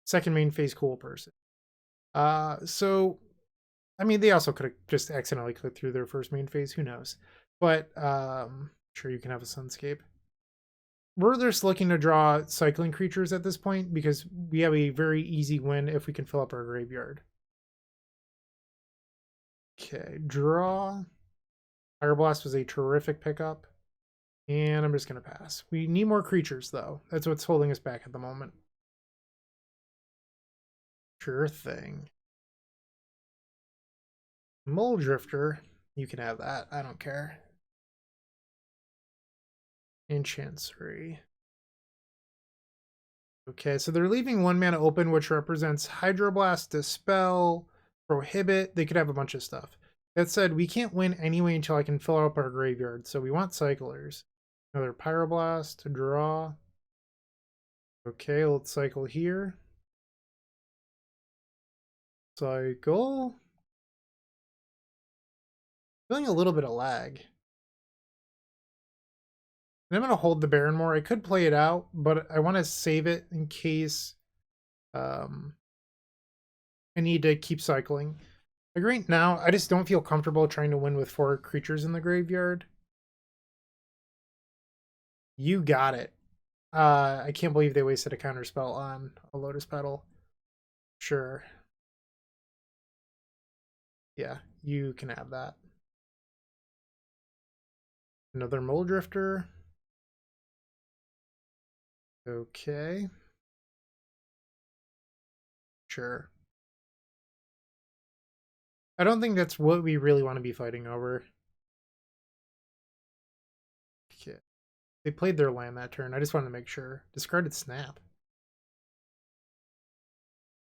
Second main phase, cool person. So, I mean, they also could have just accidentally clicked through their first main phase. Who knows? But sure, you can have a Sunscape. We're just looking to draw cycling creatures at this point because we have a very easy win if we can fill up our graveyard. Okay, draw. Fire Blast was a terrific pickup. And I'm just going to pass. We need more creatures, though. That's what's holding us back at the moment. Sure thing. Mole Drifter. You can have that. I don't care. Enchantry. Okay, so they're leaving 1 mana open, which represents Hydroblast, Dispel, Prohibit. They could have a bunch of stuff. That said, we can't win anyway until I can fill up our graveyard, so we want Cyclers. Another Pyroblast to draw. Okay, let's cycle here. Cycle. Feeling a little bit of lag. And I'm going to hold the Baron more. I could play it out, but I want to save it in case I need to keep cycling. Like right now, I just don't feel comfortable trying to win with 4 creatures in the graveyard. You got it. I can't believe they wasted a counterspell on a Lotus Petal. Sure. Yeah, you can have that. Another Mole Drifter. Okay. Sure. I don't think that's what we really want to be fighting over. Okay. They played their land that turn. I just wanted to make sure. Discarded Snap.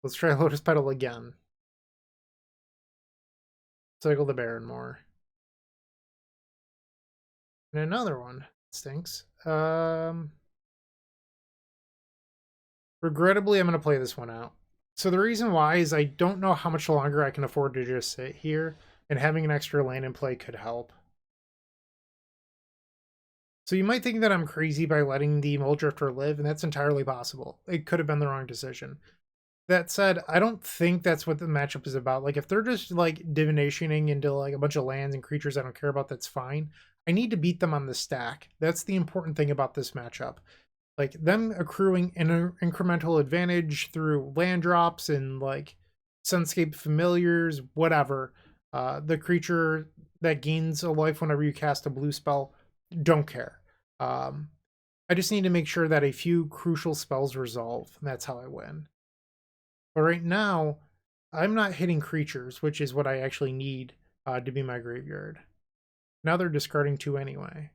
Let's try Lotus Petal again. Cycle the Baron more. And another one. Stinks. Regrettably, I'm going to play this one out. So the reason why is I don't know how much longer I can afford to just sit here, and having an extra land in play could help. So you might think that I'm crazy by letting the Mole Drifter live, and that's entirely possible. It could have been the wrong decision. That said, I don't think that's what the matchup is about. Like, if they're just, like, divinationing into, like, a bunch of lands and creatures I don't care about, that's fine. I need to beat them on the stack. That's the important thing about this matchup. Like, them accruing an incremental advantage through land drops and, like, Sunscape Familiars, whatever. The creature that gains a life whenever you cast a blue spell, don't care. I just need to make sure that a few crucial spells resolve, and that's how I win. But right now, I'm not hitting creatures, which is what I actually need to be my graveyard. Now they're discarding 2 anyway.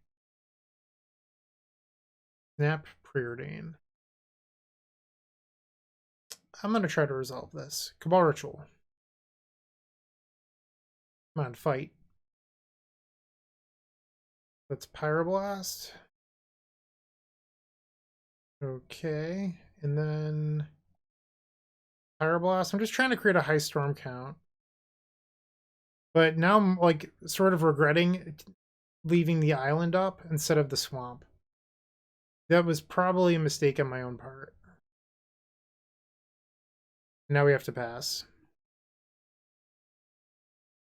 Snap Preordain. I'm going to try to resolve this. Cabal Ritual. Come on, fight. Let's Pyroblast. Okay, and then Pyroblast. I'm just trying to create a high storm count. But now I'm, like, sort of regretting leaving the island up instead of the swamp. That was probably a mistake on my own part. Now we have to pass.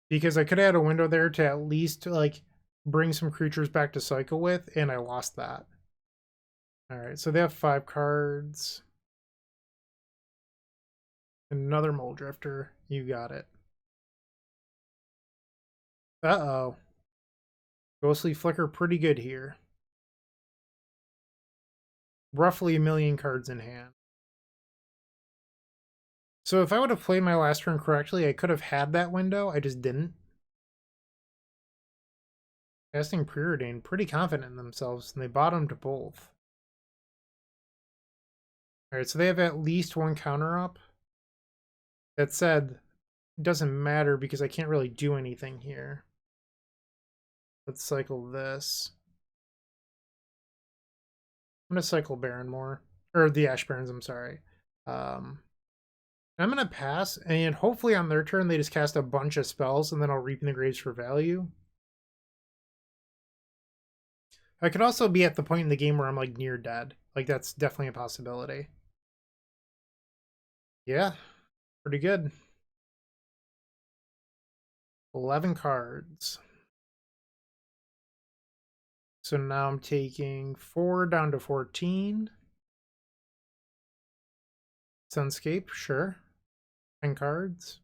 Because I could have had a window there to at least, like, bring some creatures back to cycle with, and I lost that. Alright, so they have 5 cards. Another Mole Drifter. You got it. Uh-oh. Ghostly Flicker pretty good here. Roughly 1,000,000 cards in hand. So if I would have played my last turn correctly, I could have had that window. I just didn't. Casting Preordain, pretty confident in themselves, and they bottomed both. Alright, so they have at least one counter up. That said, it doesn't matter because I can't really do anything here. Let's cycle this. I'm going to cycle Barrenmore. Or the Ash Barrens, I'm sorry. I'm going to pass, and hopefully on their turn they just cast a bunch of spells, and then I'll Reap in the Graves for value. I could also be at the point in the game where I'm like near dead. Like that's definitely a possibility. Yeah, pretty good. 11 cards. So now I'm taking 4 down to 14. Sunscape, sure. 10 cards.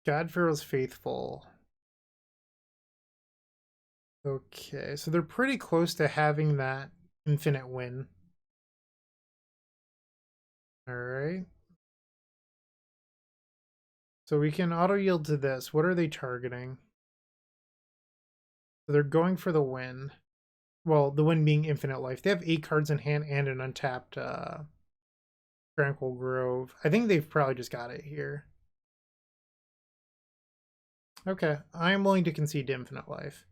God-Fear's Faithful. Okay, so they're pretty close to having that infinite win. Alright. So we can auto-yield to this. What are they targeting? So they're going for the win. Well, the win being infinite life. They have 8 cards in hand and an untapped Tranquil Grove. I think they've probably just got it here. Okay, I'm willing to concede to infinite life.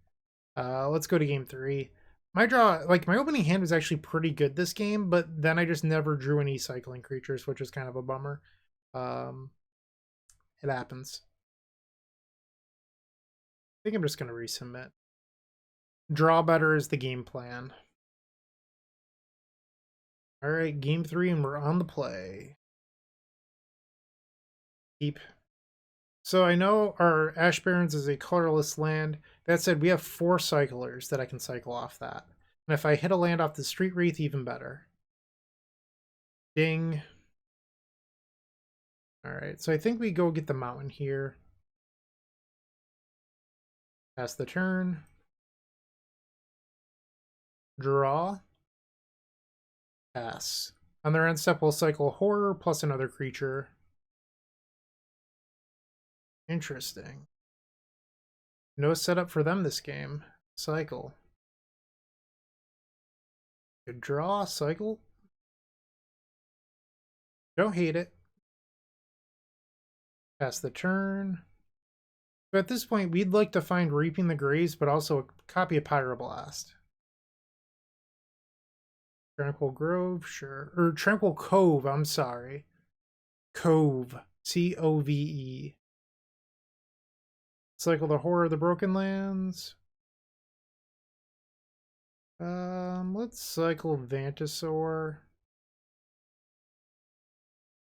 Let's go to game 3. My draw, like my opening hand was actually pretty good this game, but then I just never drew any cycling creatures, which is kind of a bummer. It happens. I think I'm just going to resubmit. Draw better is the game plan. All right, game 3, and we're on the play. Keep. So I know our Ash Barrens is a colorless land. That said, we have 4 cyclers that I can cycle off that. And if I hit a land off the Street Wraith, even better. Ding. All right, so I think we go get the mountain here. Pass the turn. Draw. Pass. On their end step, we'll cycle Horror plus another creature. Interesting. No setup for them this game. Cycle. Good draw, cycle. Don't hate it. Pass the turn. So at this point, we'd like to find Reaping the Graves, but also a copy of Pyroblast. Tranquil Grove, sure. Or Tranquil Cove, I'm sorry. Cove. C-O-V-E. Cycle the Horror of the Broken Lands. Let's cycle Vantasaur.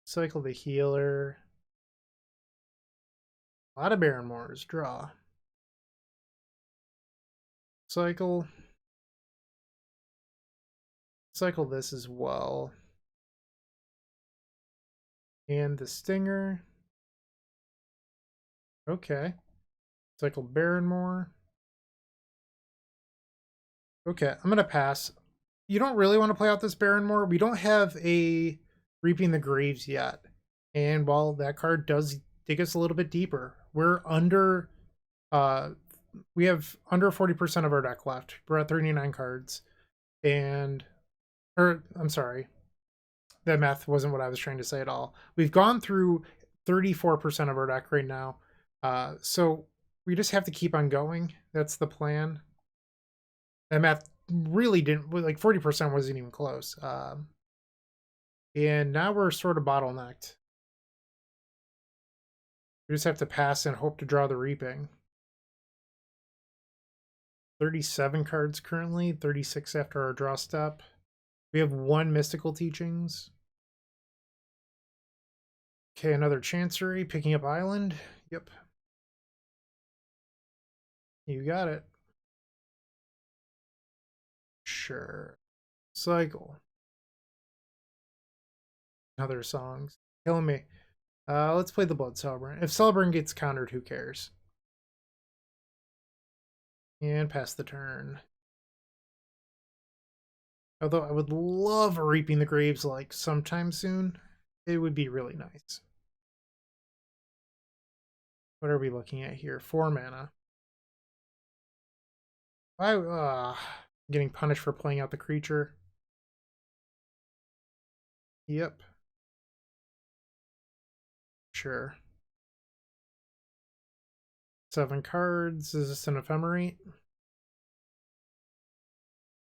Cycle the Healer. A lot of Barrenmores. Draw. Cycle. Cycle this as well. And the Stinger. Okay. Cycle Barrenmore. Okay, I'm going to pass. You don't really want to play out this Barrenmore. We don't have a Reaping the Graves yet. And while that card does dig us a little bit deeper, we're under... we have under 40% of our deck left. We're at 39 cards. And... Or, I'm sorry. That math wasn't what I was trying to say at all. We've gone through 34% of our deck right now. So we just have to keep on going. That's the plan. That math really didn't, like 40% wasn't even close. And now we're sort of bottlenecked. We just have to pass and hope to draw the Reaping. 37 cards currently, 36 after our draw step. We have 1 Mystical Teachings. Okay, another Chancery, picking up Island. Yep. You got it. Sure. Cycle. Other songs. Killing me. Let's play the Blood Celebrant. If Celebrant gets countered, who cares? And pass the turn. Although I would love Reaping the Graves like sometime soon. It would be really nice. What are we looking at here? 4 mana. I'm getting punished for playing out the creature. Yep. Sure. 7 cards. Is this an ephemerate?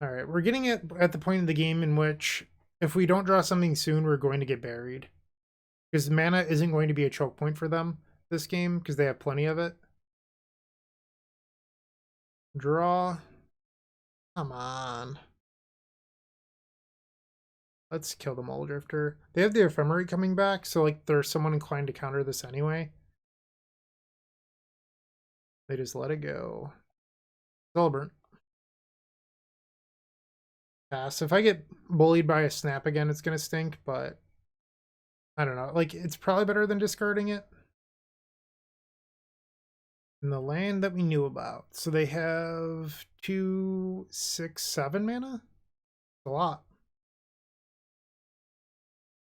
Alright, we're getting it at the point in the game in which if we don't draw something soon, we're going to get buried. Because mana isn't going to be a choke point for them this game, because they have plenty of it. Draw. Come on. Let's kill the Mole Drifter. They have the Ephemerate coming back, so like there's someone inclined to counter this anyway. They just let it go. Celebrant. Pass. If I get bullied by a snap again, it's gonna stink, but I don't know. Like, it's probably better than discarding it. In the land that we knew about. So they have 2, 6, 7 mana? A lot.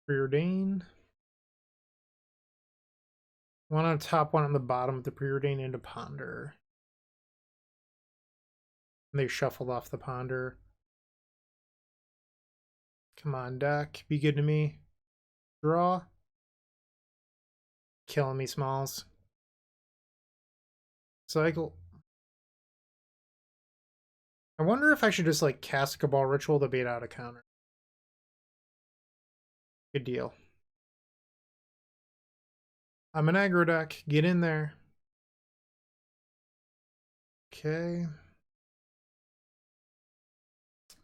Preordain. One on top, one on the bottom of the Preordain into Ponder. And they shuffled off the Ponder. Come on, deck. Be good to me. Draw. Killing me, Smalls. Cycle. I wonder if I should just like cast Cabal Ritual to bait out a counter. Good deal. I'm an aggro deck. Get in there. Okay.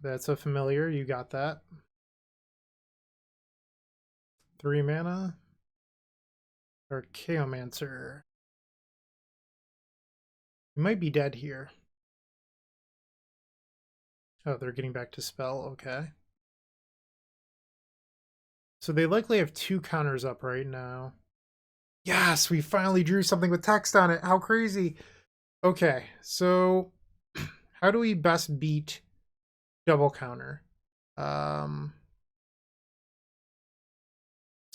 That's a familiar. You got that. 3 mana. Archaeomancer. You might be dead here. Oh, they're getting back to spell. Okay. So they likely have 2 counters up right now. Yes, we finally drew something with text on it. How crazy. Okay, so how do we best beat double counter? Start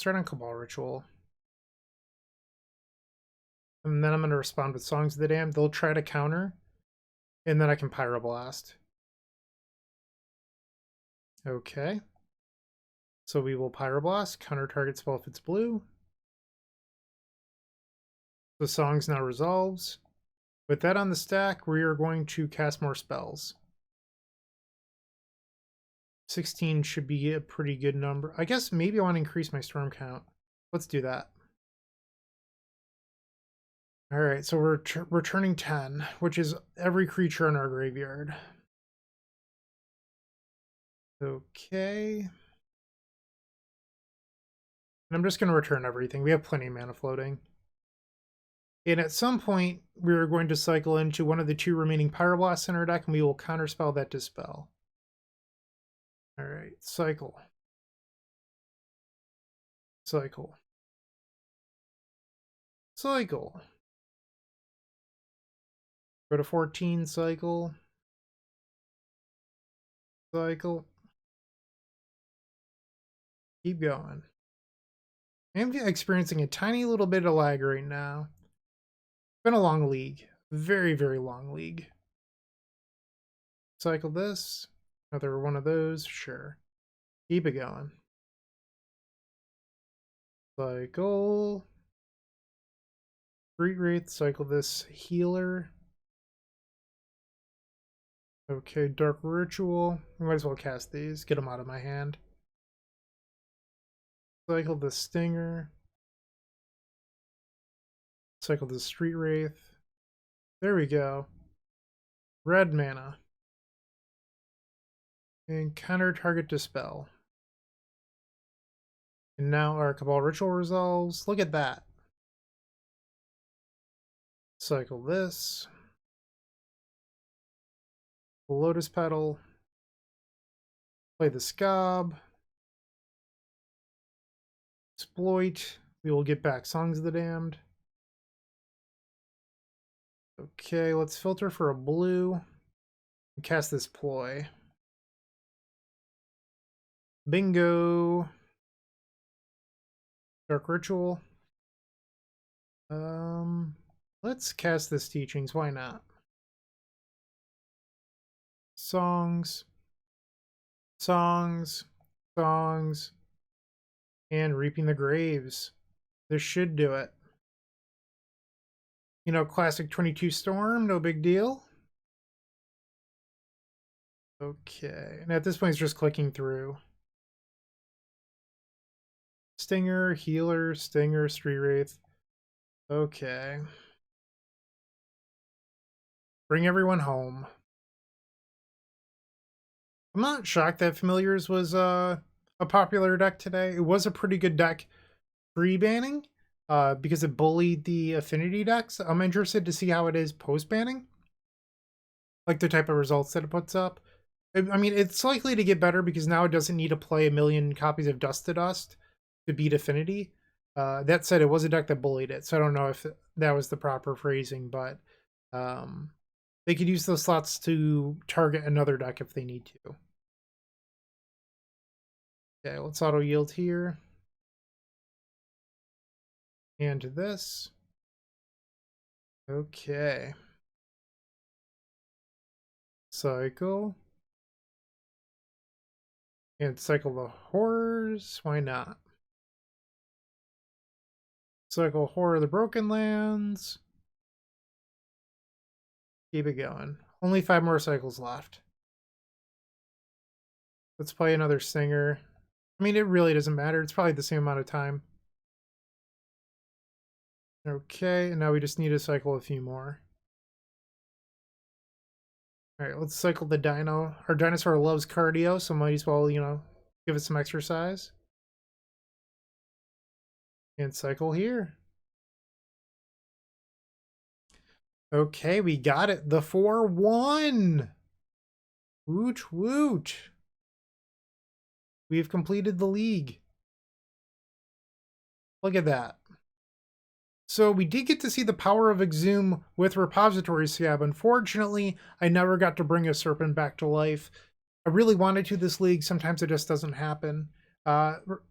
on Cabal Ritual. And then I'm going to respond with Songs of the Damned. They'll try to counter, and then I can Pyroblast. Okay. So we will Pyroblast, counter target spell if it's blue. The Songs now resolves. With that on the stack, we are going to cast more spells. 16 should be a pretty good number. I guess maybe I want to increase my storm count. Let's do that. All right, so we're returning 10, which is every creature in our graveyard. Okay. And I'm just going to return everything. We have plenty of mana floating. And at some point, we're going to cycle into one of the 2 remaining Pyroblasts in our deck, and we will counterspell that Dispel. All right, cycle. Cycle. Cycle. Go to 14, cycle. Cycle. Keep going. I'm experiencing a tiny little bit of lag right now. It's been a long league. Very, very long league. Cycle this. Another one of those. Sure. Keep it going. Cycle. Street Wraith. Cycle this healer. Okay, Dark Ritual. I might as well cast these. Get them out of my hand. Cycle the Stinger. Cycle the Street Wraith. There we go. Red mana. And counter target Dispel. And now our Cabal Ritual resolves. Look at that. Cycle this. Lotus Petal. Play the Scob. Exploit. We will get back Songs of the Damned. Okay, let's filter for a blue. Cast this Ploy. Bingo. Dark Ritual. Let's cast this Teachings. Why not? Songs. Songs. Songs. And Reaping the Graves. This should do it. You know, classic 22 Storm, no big deal. Okay, and at this point it's just clicking through. Stinger, Healer, Stinger, Street Wraith. Okay. Bring everyone home. I'm not shocked that Familiars was a popular deck today. It was a pretty good deck pre-banning because it bullied the affinity decks. I'm interested to see how it is post-banning. Like the type of results that it puts up. I mean, it's likely to get better because now it doesn't need to play a million copies of Dust to Dust to beat Affinity. That said, it was a deck that bullied it, so I don't know if that was the proper phrasing, but they could use those slots to target another deck if they need to. Okay, let's auto yield here. And to this. Okay. Cycle. And cycle the Horrors. Why not? Cycle Horror of the Broken Lands. Keep it going. Only 5 more cycles left. Let's play another Stinger. I mean, it really doesn't matter. It's probably the same amount of time. Okay, and now we just need to cycle a few more. Alright, let's cycle the Dino. Our dinosaur loves cardio, so might as well, you know, give it some exercise. And cycle here. Okay, we got it. The 4-1. Woot woot. We have completed the league. Look at that. So we did get to see the power of Exhume with Repository Scab. Unfortunately, I never got to bring a Serpent back to life. I really wanted to this league. Sometimes it just doesn't happen.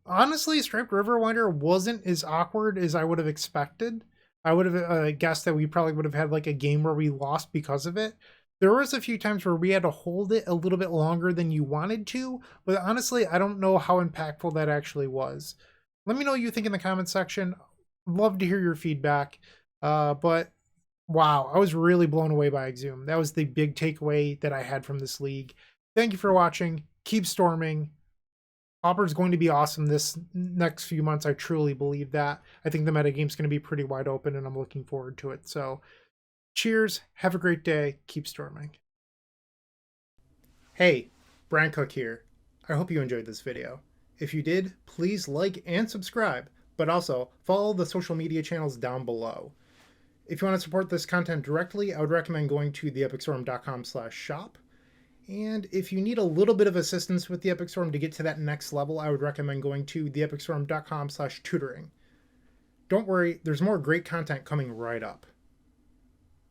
Honestly, Striped Riverwinder wasn't as awkward as I would have expected. I would have guessed that we probably would have had like a game where we lost because of it. There was a few times where we had to hold it a little bit longer than you wanted to, but honestly, I don't know how impactful that actually was. Let me know what you think in the comment section. Love to hear your feedback. But wow, I was really blown away by Exhume. That was the big takeaway that I had from this league. Thank you for watching. Keep storming. Pauper's going to be awesome this next few months. I truly believe that. I think the metagame's going to be pretty wide open, and I'm looking forward to it. So, cheers. Have a great day. Keep storming. Hey, Bryant Cook here. I hope you enjoyed this video. If you did, please like and subscribe, but also follow the social media channels down below. If you want to support this content directly, I would recommend going to theepicstorm.com/shop. And if you need a little bit of assistance with the Epic Storm to get to that next level, I would recommend going to theepicstorm.com/tutoring. Don't worry, there's more great content coming right up.